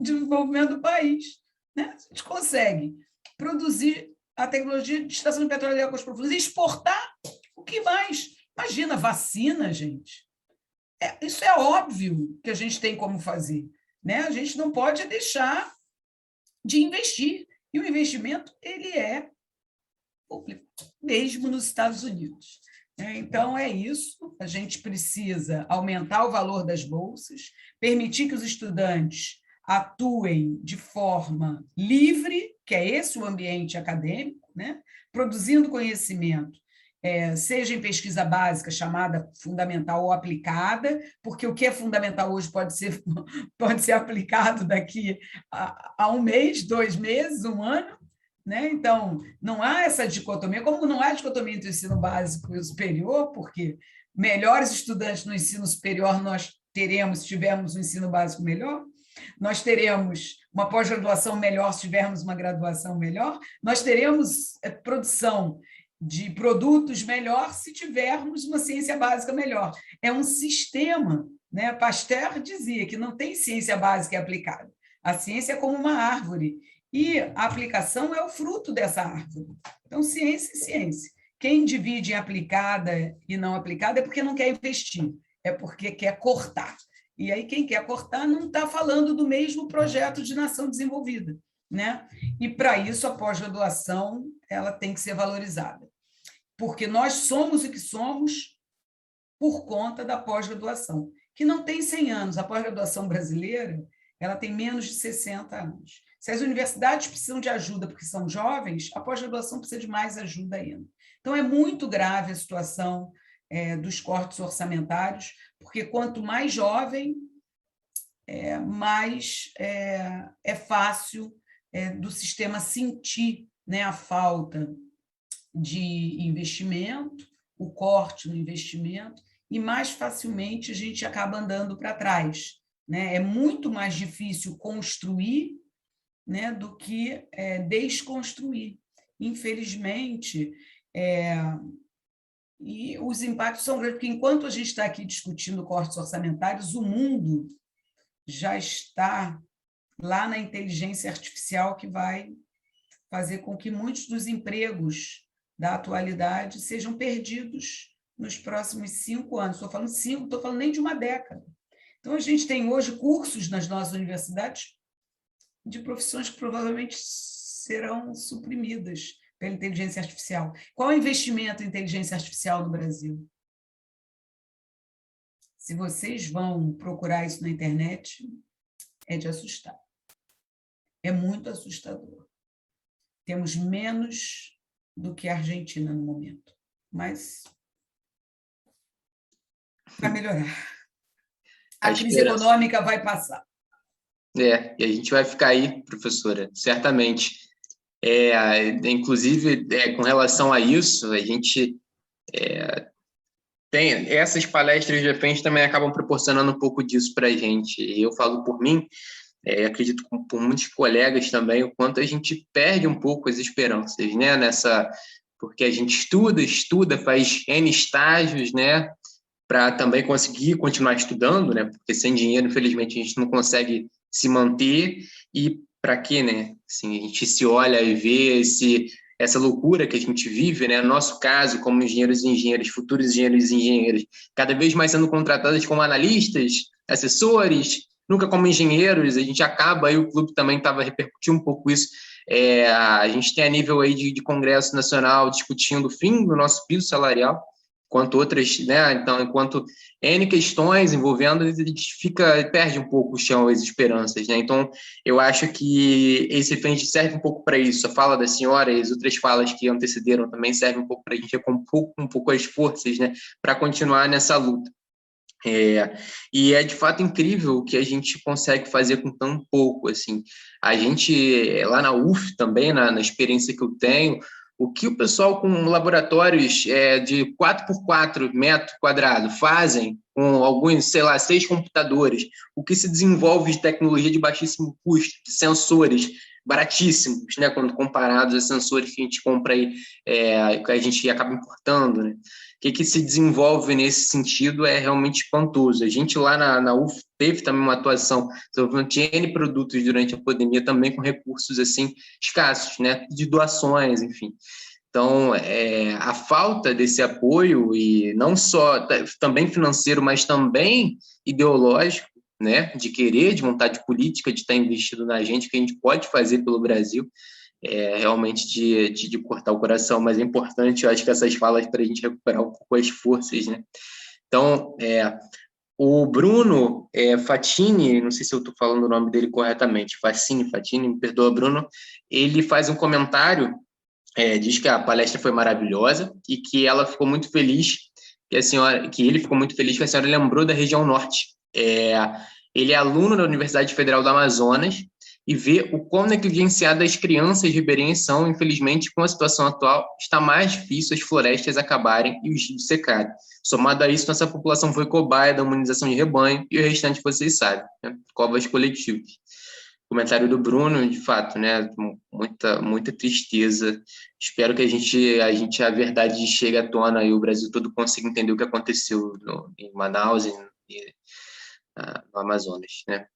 desenvolvimento do país. Né? A gente consegue produzir a tecnologia de extração de petróleo e águas profundas e exportar o que mais? Imagina, vacina, gente. Isso é óbvio que a gente tem como fazer. Né? A gente não pode deixar de investir. E o investimento ele é público, mesmo nos Estados Unidos. Então, é isso. A gente precisa aumentar o valor das bolsas, permitir que os estudantes atuem de forma livre, que é esse o ambiente acadêmico, né? Produzindo conhecimento, seja em pesquisa básica, chamada fundamental ou aplicada, porque o que é fundamental hoje pode ser aplicado daqui a um mês, 2 meses, 1 ano. Né? Então, não há essa dicotomia, como não há dicotomia entre o ensino básico e o superior, porque melhores estudantes no ensino superior nós teremos se tivermos um ensino básico melhor, nós teremos uma pós-graduação melhor se tivermos uma graduação melhor, nós teremos produção de produtos melhor se tivermos uma ciência básica melhor. É um sistema, né? Pasteur dizia que não tem ciência básica e aplicada. A ciência é como uma árvore, e a aplicação é o fruto dessa árvore. Então, ciência e ciência. Quem divide em aplicada e não aplicada é porque não quer investir, é porque quer cortar. E aí, quem quer cortar não está falando do mesmo projeto de nação desenvolvida. Né? E, para isso, a pós-graduação ela tem que ser valorizada. Porque nós somos o que somos por conta da pós-graduação, que não tem 100 anos. A pós-graduação brasileira ela tem menos de 60 anos. Se as universidades precisam de ajuda porque são jovens, a pós-graduação precisa de mais ajuda ainda. Então, é muito grave a situação dos cortes orçamentários, porque quanto mais jovem, mais é fácil do sistema sentir, né, a falta de investimento, o corte no investimento, e mais facilmente a gente acaba andando para trás. né? É muito mais difícil construir, né, do que desconstruir. Infelizmente, e os impactos são grandes, porque enquanto a gente está aqui discutindo cortes orçamentários, o mundo já está lá na inteligência artificial que vai fazer com que muitos dos empregos da atualidade sejam perdidos nos próximos 5 anos. Estou falando 5, estou falando nem de uma década. Então, a gente tem hoje cursos nas nossas universidades de profissões que provavelmente serão suprimidas pela inteligência artificial. Qual é o investimento em inteligência artificial no Brasil? Se vocês vão procurar isso na internet, é de assustar. É muito assustador. Temos menos do que a Argentina no momento, mas vai melhorar. A crise econômica vai passar. E a gente vai ficar aí, professora, certamente. Inclusive, com relação a isso, a gente tem essas palestras de repente também acabam proporcionando um pouco disso para a gente. Eu falo por mim, acredito por muitos colegas também, o quanto a gente perde um pouco as esperanças, né? Porque a gente estuda, faz N estágios, né? Para também conseguir continuar estudando, né? Porque sem dinheiro, infelizmente, a gente não consegue se manter. E para quê, né? Assim, a gente se olha e vê essa loucura que a gente vive, né? No nosso caso, como engenheiros e engenheiras, futuros engenheiros e engenheiras, cada vez mais sendo contratados como analistas, assessores, nunca como engenheiros. A gente acaba, aí o clube também estava repercutindo um pouco isso. A gente tem a nível aí de Congresso Nacional discutindo o fim do nosso piso salarial, enquanto outras, né? Então, enquanto N questões envolvendo, a gente perde um pouco o chão, as esperanças, né? Então, eu acho que esse frente serve um pouco para isso. A fala da senhora e as outras falas que antecederam também servem um pouco para a gente recompor um pouco as forças, né? Para continuar nessa luta. E é de fato incrível o que a gente consegue fazer com tão pouco, assim. A gente, lá na UF também, na experiência que eu tenho, o que o pessoal com laboratórios de 4x4 metro quadrado fazem com alguns, sei lá, 6 computadores, o que se desenvolve de tecnologia de baixíssimo custo, de sensores baratíssimos, né, quando comparados a sensores que a gente compra aí, que a gente acaba importando, né? O que se desenvolve nesse sentido é realmente espantoso. A gente lá na UF teve também uma atuação desenvolvendo N produtos durante a pandemia, também com recursos assim escassos, né, de doações, enfim. Então, a falta desse apoio, e não só também financeiro, mas também ideológico, né, de querer, de vontade política, de estar investido na gente, que a gente pode fazer pelo Brasil, realmente de cortar o coração, mas é importante, eu acho que essas falas para a gente recuperar um pouco as forças, né? Então, o Bruno Fatini, não sei se eu estou falando o nome dele corretamente, Fatini, me perdoa, Bruno, ele faz um comentário, diz que a palestra foi maravilhosa e que ela ficou muito feliz, que ele ficou muito feliz que a senhora lembrou da região norte. Ele é aluno da Universidade Federal do Amazonas e vê o quão negligenciadas as crianças ribeirinhas são. Infelizmente, com a situação atual, está mais difícil as florestas acabarem e os rios secarem. Somado a isso, nossa população foi cobaia da imunização de rebanho e o restante vocês sabem, né? Covas coletivas. Comentário do Bruno, de fato, né? Muita tristeza. Espero que a verdade chegue à tona e o Brasil todo consiga entender o que aconteceu em Manaus e no Amazonas, né?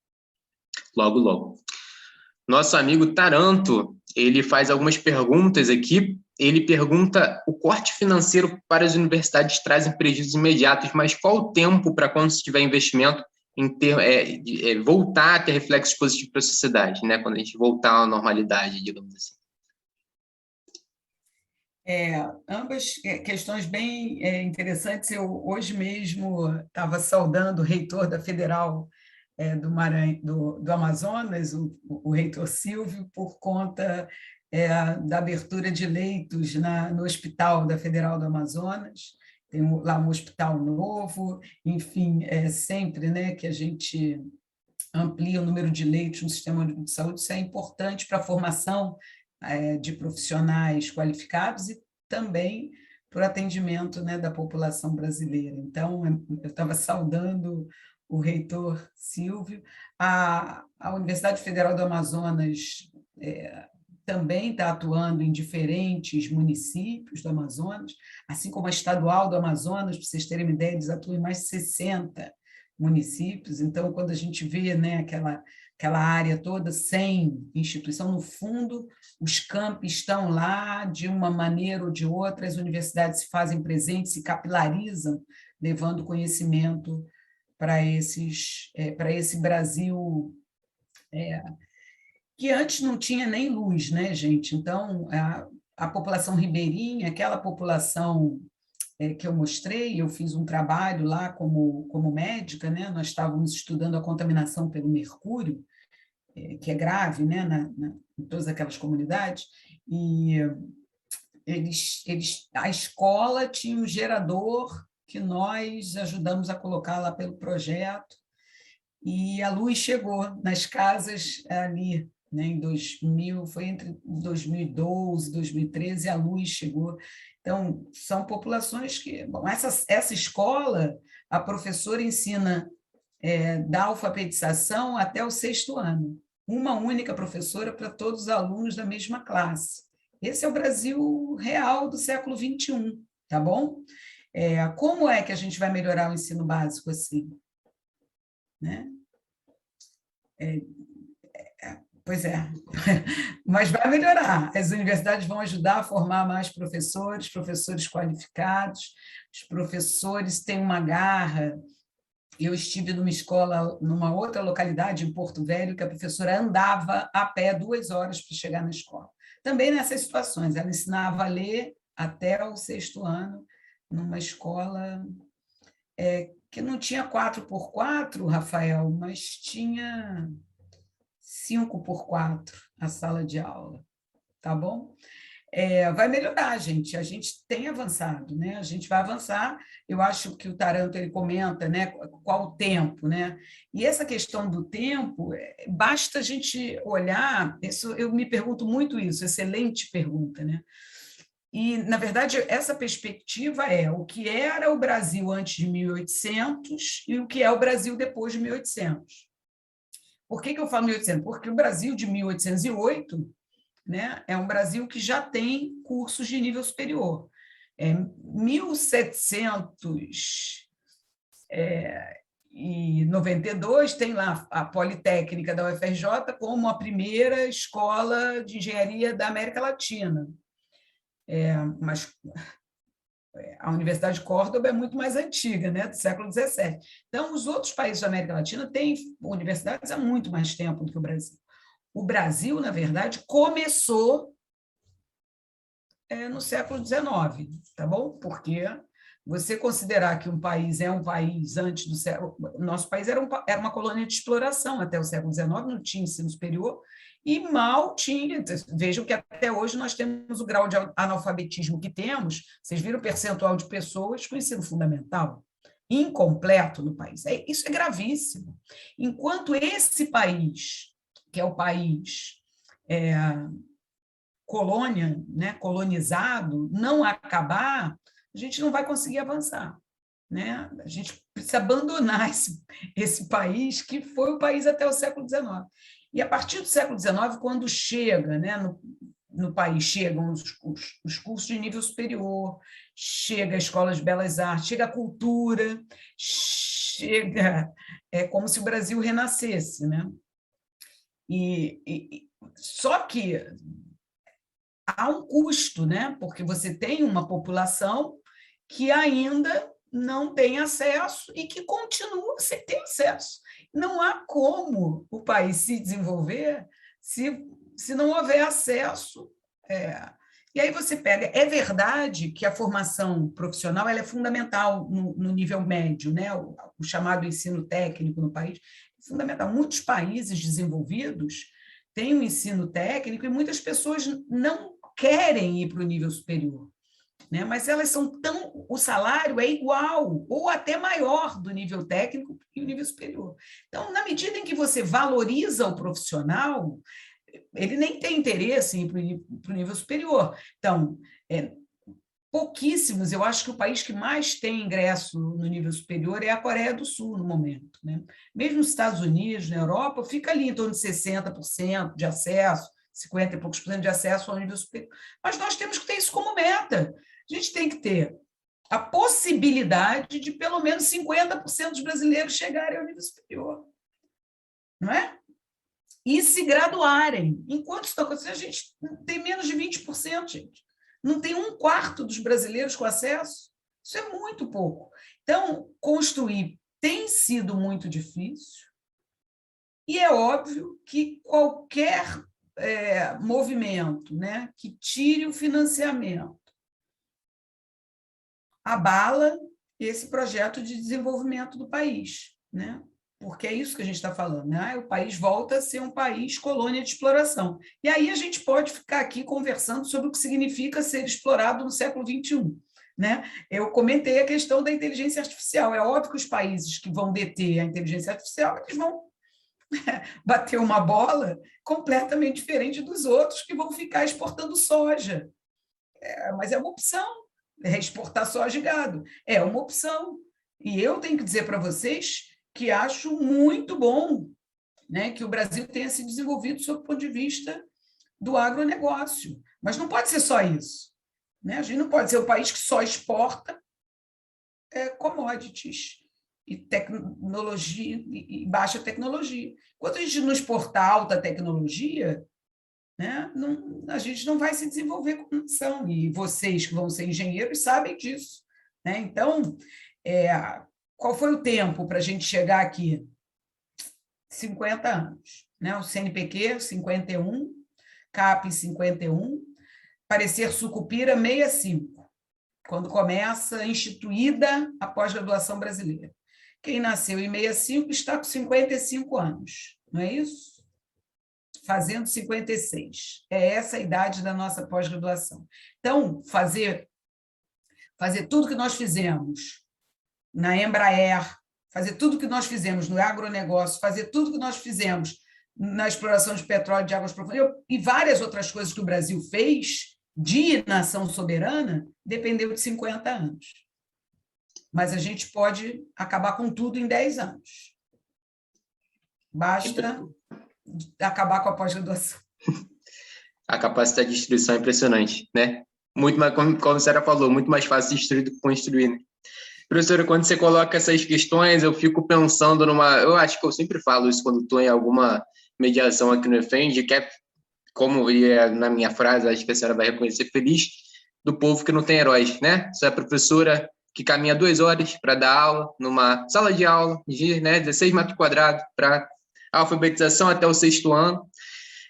Logo, logo. Nosso amigo Taranto, ele faz algumas perguntas aqui. Ele pergunta: o corte financeiro para as universidades trazem prejuízos imediatos, mas qual o tempo para quando se tiver investimento voltar a ter reflexos positivos para a sociedade, né? Quando a gente voltar à normalidade, digamos assim. Ambas questões bem interessantes. Eu hoje mesmo estava saudando o reitor da Federal do Maranhão, do Amazonas, o reitor Silvio, por conta da abertura de leitos no Hospital da Federal do Amazonas. Tem lá um hospital novo, enfim, sempre, né, que a gente amplia o número de leitos no sistema de saúde. Isso é importante para a formação de profissionais qualificados e também para o atendimento, né, da população brasileira. Então, eu estava saudando o reitor Silvio. A Universidade Federal do Amazonas também está atuando em diferentes municípios do Amazonas, assim como a Estadual do Amazonas, para vocês terem uma ideia, eles atuam em mais de 60 municípios. Então, quando a gente vê, né, aquela área toda sem instituição, no fundo, os campi estão lá de uma maneira ou de outra, as universidades se fazem presentes, se capilarizam, levando conhecimento para esse Brasil que antes não tinha nem luz, né, gente? Então, a população ribeirinha, aquela população que eu mostrei, eu fiz um trabalho lá como médica, né? Nós estávamos estudando a contaminação pelo mercúrio, que é grave, né, em todas aquelas comunidades, e a escola tinha um gerador que nós ajudamos a colocar lá pelo projeto, e a luz chegou nas casas ali, né, em 2000, foi entre 2012 e 2013, a luz chegou. Então, são populações que... Bom, essa escola, a professora ensina da alfabetização até o 6º ano. Uma única professora para todos os alunos da mesma classe. Esse é o Brasil real do século XXI, tá bom? Como é que a gente vai melhorar o ensino básico assim? Né? Pois é, mas vai melhorar. As universidades vão ajudar a formar mais professores qualificados, os professores têm uma garra. Eu estive numa escola, numa outra localidade, em Porto Velho, que a professora andava a pé 2 horas para chegar na escola. Também nessas situações, ela ensinava a ler até o 6º ano, numa escola que não tinha 4x4, Rafael, mas tinha 5x4 a sala de aula, tá bom? Vai melhorar, gente. A gente tem avançado, né? A gente vai avançar. Eu acho que o Taranto ele comenta, né? Qual o tempo, né? E essa questão do tempo, basta a gente olhar. Isso, eu me pergunto muito isso. Excelente pergunta, né? E, na verdade, essa perspectiva é o que era o Brasil antes de 1800 e o que é o Brasil depois de 1800. Por que eu falo 1800? Porque o Brasil de 1808, né, é um Brasil que já tem cursos de nível superior. 1792 tem lá a Politécnica da UFRJ como a primeira escola de engenharia da América Latina. Mas a Universidade de Córdoba é muito mais antiga, né, do século XVII. Então, os outros países da América Latina têm universidades há muito mais tempo do que o Brasil. O Brasil, na verdade, começou no século XIX, tá bom? Porque você considerar que um país é um país antes do século... Nosso país era uma colônia de exploração até o século XIX, não tinha ensino superior, e mal tinha... Vejam que até hoje nós temos o grau de analfabetismo que temos, vocês viram o percentual de pessoas com ensino fundamental incompleto no país. Isso é gravíssimo. Enquanto esse país, que é o país colônia, né, colonizado, não acabar, a gente não vai conseguir avançar. Né? A gente precisa abandonar esse país, que foi o país até o século XIX. E, a partir do século XIX, quando chega, né, no país, chegam os cursos de nível superior, chega a escola de belas artes, chega a cultura, chega... É como se o Brasil renascesse. Né? Só que há um custo, né? Porque você tem uma população que ainda não tem acesso e que continua sem ter acesso. Não há como o país se desenvolver se não houver acesso. E aí você pega... É verdade que a formação profissional ela é fundamental no nível médio, né? O chamado ensino técnico no país é fundamental. Muitos países desenvolvidos têm um ensino técnico e muitas pessoas não querem ir para o nível superior, né? Mas elas são o salário é igual ou até maior do nível técnico e o nível superior. Então, na medida em que você valoriza o profissional, ele nem tem interesse em ir para o nível superior. Então, pouquíssimos. Eu acho que o país que mais tem ingresso no nível superior é a Coreia do Sul, no momento, né? Mesmo nos Estados Unidos, na Europa, fica ali em torno de 60% de acesso, 50 e poucos por cento de acesso ao nível superior. Mas nós temos que ter isso como meta. A gente tem que ter a possibilidade de pelo menos 50% dos brasileiros chegarem ao nível superior, não é? E se graduarem. Enquanto isso está acontecendo, a gente tem menos de 20%, gente. Não tem 1/4 dos brasileiros com acesso. Isso é muito pouco. Então, construir tem sido muito difícil, e é óbvio que qualquer movimento, né, que tire o financiamento abala esse projeto de desenvolvimento do país, né? Porque é isso que a gente está falando, né? O país volta a ser um país colônia de exploração. E aí a gente pode ficar aqui conversando sobre o que significa ser explorado no século XXI, né? Eu comentei a questão da inteligência artificial. É óbvio que os países que vão deter a inteligência artificial, eles vão bater uma bola completamente diferente dos outros que vão ficar exportando soja. Mas é uma opção. Exportar soja e gado. É uma opção. E eu tenho que dizer para vocês que acho muito bom, né, que o Brasil tenha se desenvolvido sob o ponto de vista do agronegócio. Mas não pode ser só isso, né? A gente não pode ser o país que só exporta commodities e tecnologia e baixa tecnologia. Enquanto a gente não exportar alta tecnologia, né, a gente não vai se desenvolver como nação. E vocês que vão ser engenheiros sabem disso, né? Então, qual foi o tempo para a gente chegar aqui? 50 anos. Né? O CNPq, 51, CAP, 51, parecer Sucupira, 65, quando começa instituída a pós-graduação brasileira. Quem nasceu em 65 está com 55 anos, não é isso? Fazendo 56. É essa a idade da nossa pós-graduação. Então, fazer tudo que nós fizemos na Embraer, fazer tudo que nós fizemos no agronegócio, fazer tudo que nós fizemos na exploração de petróleo de águas profundas e várias outras coisas que o Brasil fez de nação soberana, dependeu de 50 anos. Mas a gente pode acabar com tudo em 10 anos. Basta acabar com a pós-graduação. A capacidade de destruição é impressionante, né? Muito mais, como a senhora falou, muito mais fácil destruir do que construir, né? Professora, quando você coloca essas questões, eu fico pensando eu acho que eu sempre falo isso quando estou em alguma mediação aqui no EFEND, que é, como na minha frase, acho que a senhora vai reconhecer, feliz do povo que não tem heróis, né? Você é a professora que caminha 2 horas para dar aula numa sala de aula de 16 metros quadrados para alfabetização até o 6º ano.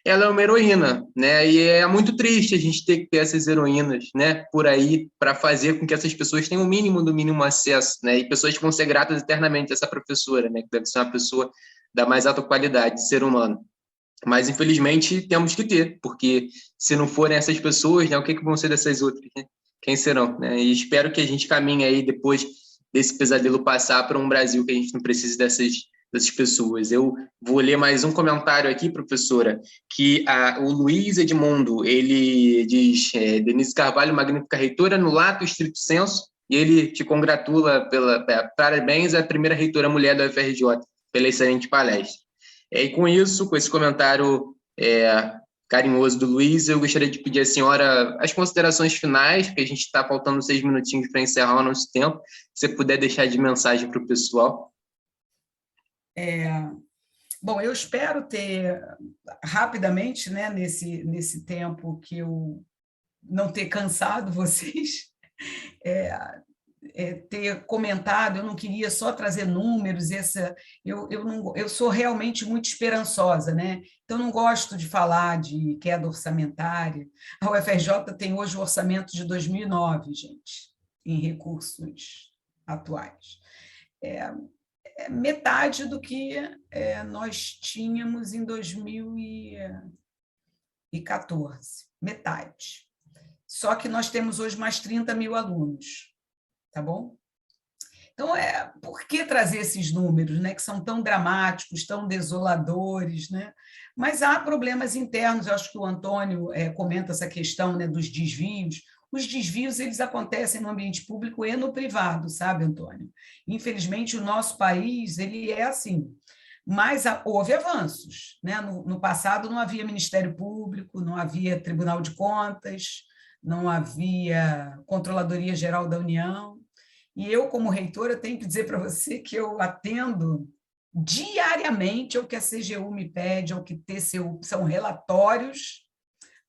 Ela é uma heroína, né? E é muito triste a gente ter que ter essas heroínas, né, por aí, para fazer com que essas pessoas tenham o mínimo do mínimo acesso, né? E pessoas que vão ser gratas eternamente a essa professora, né, que deve ser uma pessoa da mais alta qualidade de ser humano. Mas, infelizmente, temos que ter, porque se não forem essas pessoas, né, o que vão ser dessas outras, né? Quem serão, né? E espero que a gente caminhe aí, depois desse pesadelo passar, para um Brasil que a gente não precise dessas pessoas. Eu vou ler mais um comentário aqui, professora, que o Luiz Edmundo, ele diz, Denise Carvalho, magnífica reitora, no lato estrito senso, e ele te congratula parabéns à primeira reitora mulher da UFRJ, pela excelente palestra. E com isso, com esse comentário carinhoso do Luiz, eu gostaria de pedir à senhora as considerações finais, porque a gente está faltando 6 minutinhos para encerrar o nosso tempo, se você puder deixar de mensagem para o pessoal. Bom, eu espero ter rapidamente, né, nesse tempo que eu não ter cansado vocês, ter comentado. Eu não queria só trazer números, eu sou realmente muito esperançosa, né? Então, não gosto de falar de queda orçamentária. A UFRJ tem hoje o orçamento de 2009, gente, em recursos atuais. Metade do que nós tínhamos em 2014, metade. Só que nós temos hoje mais 30 mil alunos, tá bom? Então, por que trazer esses números, né, que são tão dramáticos, tão desoladores, né? Mas há problemas internos, eu acho que o Antônio comenta essa questão, né, dos desvios. os desvios eles acontecem no ambiente público e no privado, sabe, Antônio? Infelizmente, o nosso país ele é assim. Mas houve avanços, né? No passado não havia Ministério Público, não havia Tribunal de Contas, não havia Controladoria Geral da União. E eu, como reitora, tenho que dizer para você que eu atendo diariamente ao que a CGU me pede, ao que TCU, são relatórios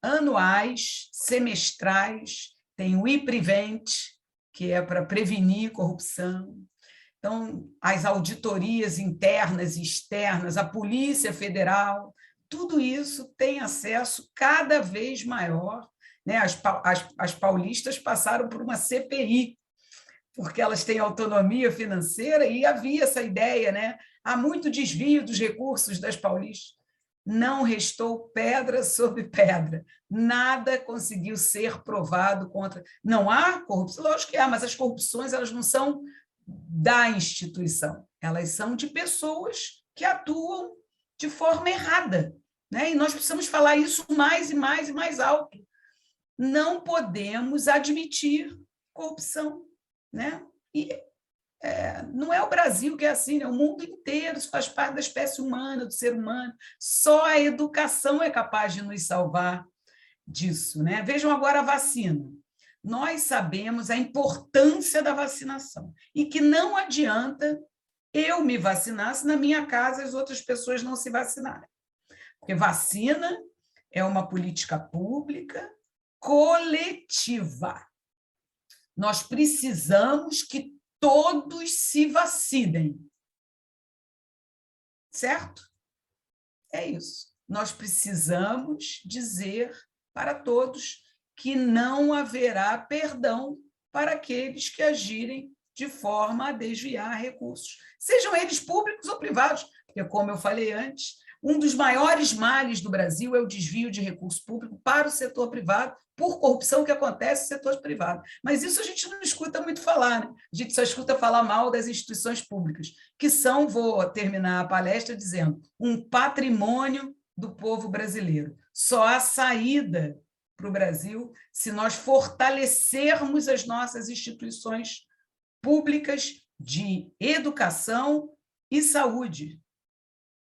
anuais, semestrais, tem o IPRIVENT, que é para prevenir corrupção. Então, as auditorias internas e externas, a Polícia Federal, tudo isso tem acesso cada vez maior, né? As paulistas passaram por uma CPI, porque elas têm autonomia financeira e havia essa ideia, né? Há muito desvio dos recursos das paulistas. Não restou pedra sobre pedra. Nada conseguiu ser provado contra. Não há corrupção? Lógico que há, mas as corrupções elas não são da instituição, elas são de pessoas que atuam de forma errada, né? E nós precisamos falar isso mais e mais e mais alto. Não podemos admitir corrupção, né? E não é o Brasil que é assim, é o mundo inteiro, isso faz parte da espécie humana, do ser humano. Só a educação é capaz de nos salvar disso, né? Vejam agora a vacina. Nós sabemos a importância da vacinação e que não adianta eu me vacinar se na minha casa as outras pessoas não se vacinarem. Porque vacina é uma política pública coletiva. Nós precisamos que todos se vacinem. Certo? É isso. Nós precisamos dizer para todos que não haverá perdão para aqueles que agirem de forma a desviar recursos, sejam eles públicos ou privados, porque, como eu falei antes, um dos maiores males do Brasil é o desvio de recurso público para o setor privado, por corrupção que acontece no setor privado. Mas isso a gente não escuta muito falar, né? A gente só escuta falar mal das instituições públicas, que são, vou terminar a palestra dizendo, um patrimônio do povo brasileiro. Só há saída para o Brasil se nós fortalecermos as nossas instituições públicas de educação e saúde,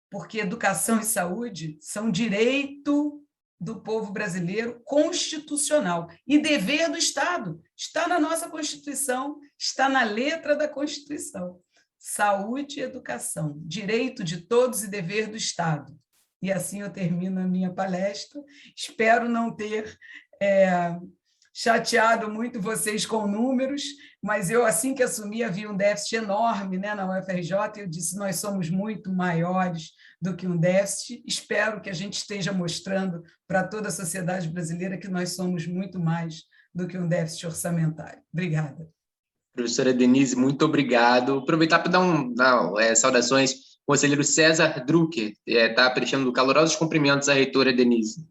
porque educação e saúde são direito do povo brasileiro constitucional e dever do Estado. Está na nossa Constituição, está na letra da Constituição. Saúde e educação, direito de todos e dever do Estado. E assim eu termino a minha palestra. Espero não ter chateado muito vocês com números, mas eu, assim que assumi, havia um déficit enorme, né, na UFRJ, e eu disse, nós somos muito maiores do que um déficit. Espero que a gente esteja mostrando para toda a sociedade brasileira que nós somos muito mais do que um déficit orçamentário. Obrigada. Professora Denise, muito obrigado. Aproveitar para dar saudações ao conselheiro César Drucker, está prestando calorosos cumprimentos à reitora Denise.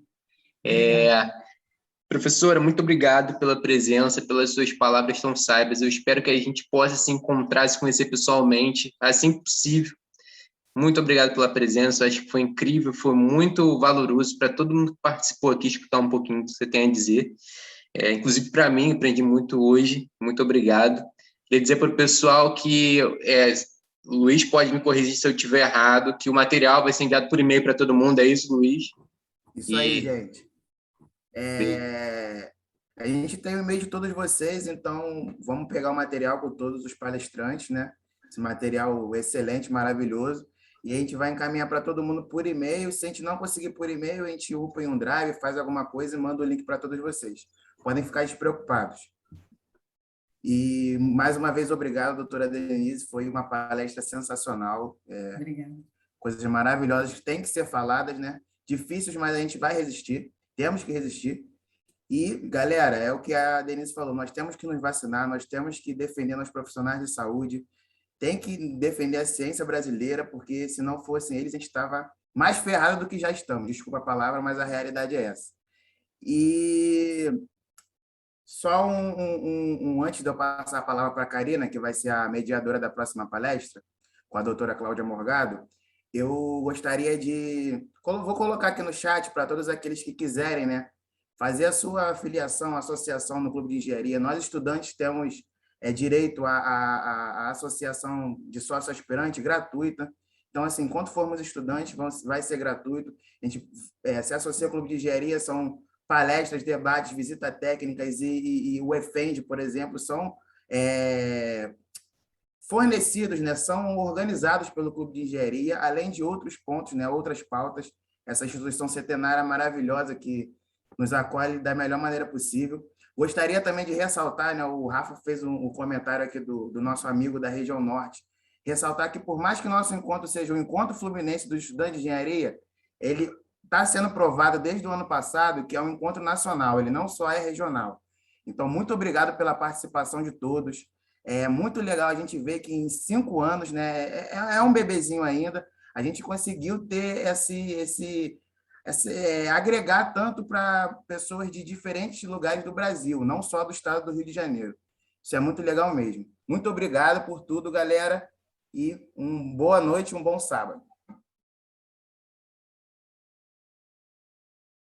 Professora, muito obrigado pela presença, pelas suas palavras tão sábias. Eu espero que a gente possa se encontrar, se conhecer pessoalmente, assim que possível. Muito obrigado pela presença, acho que foi incrível, foi muito valoroso para todo mundo que participou aqui, escutar um pouquinho do que você tem a dizer. Inclusive, para mim, aprendi muito hoje, muito obrigado. Queria dizer para o pessoal que o Luiz pode me corrigir se eu estiver errado, que o material vai ser enviado por e-mail para todo mundo, é isso, Luiz? Isso aí, gente. A gente tem o e-mail de todos vocês, então vamos pegar o material com todos os palestrantes, né? Esse material excelente, maravilhoso, e a gente vai encaminhar para todo mundo por e-mail. Se a gente não conseguir por e-mail, a gente upa em um drive, faz alguma coisa e manda o link para todos vocês. Podem ficar despreocupados. E, mais uma vez, obrigado, doutora Denise, foi uma palestra sensacional. Obrigada. Coisas maravilhosas que têm que ser faladas, né? Difíceis, mas a gente vai resistir. Temos que resistir. E, galera, é o que a Denise falou, nós temos que nos vacinar, nós temos que defender os profissionais de saúde, tem que defender a ciência brasileira, porque se não fossem eles, a gente estava mais ferrado do que já estamos. Desculpa a palavra, mas a realidade é essa. E só antes de eu passar a palavra para a Karina, que vai ser a mediadora da próxima palestra, com a doutora Cláudia Morgado, eu gostaria de... Vou colocar aqui no chat para todos aqueles que quiserem, né, fazer a sua filiação, associação no Clube de Engenharia. Nós, estudantes, temos direito à associação de sócio aspirante gratuita. Então, assim, enquanto formos estudantes, vai ser gratuito. A gente se associa ao Clube de Engenharia, são palestras, debates, visitas técnicas e o EFEND, por exemplo, são fornecidos, né, são organizados pelo Clube de Engenharia, além de outros pontos, né, outras pautas. Essa instituição centenária maravilhosa que nos acolhe da melhor maneira possível. Gostaria também de ressaltar, né, o Rafa fez um comentário aqui do nosso amigo da região norte, ressaltar que, por mais que o nosso encontro seja o encontro fluminense dos estudantes de engenharia, ele está sendo provado desde o ano passado que é um encontro nacional, ele não só é regional. Então, muito obrigado pela participação de todos. É muito legal a gente ver que em 5 anos, né, é um bebezinho ainda, a gente conseguiu ter agregar tanto para pessoas de diferentes lugares do Brasil, não só do estado do Rio de Janeiro. Isso é muito legal mesmo. Muito obrigado por tudo, galera, e boa noite, um bom sábado.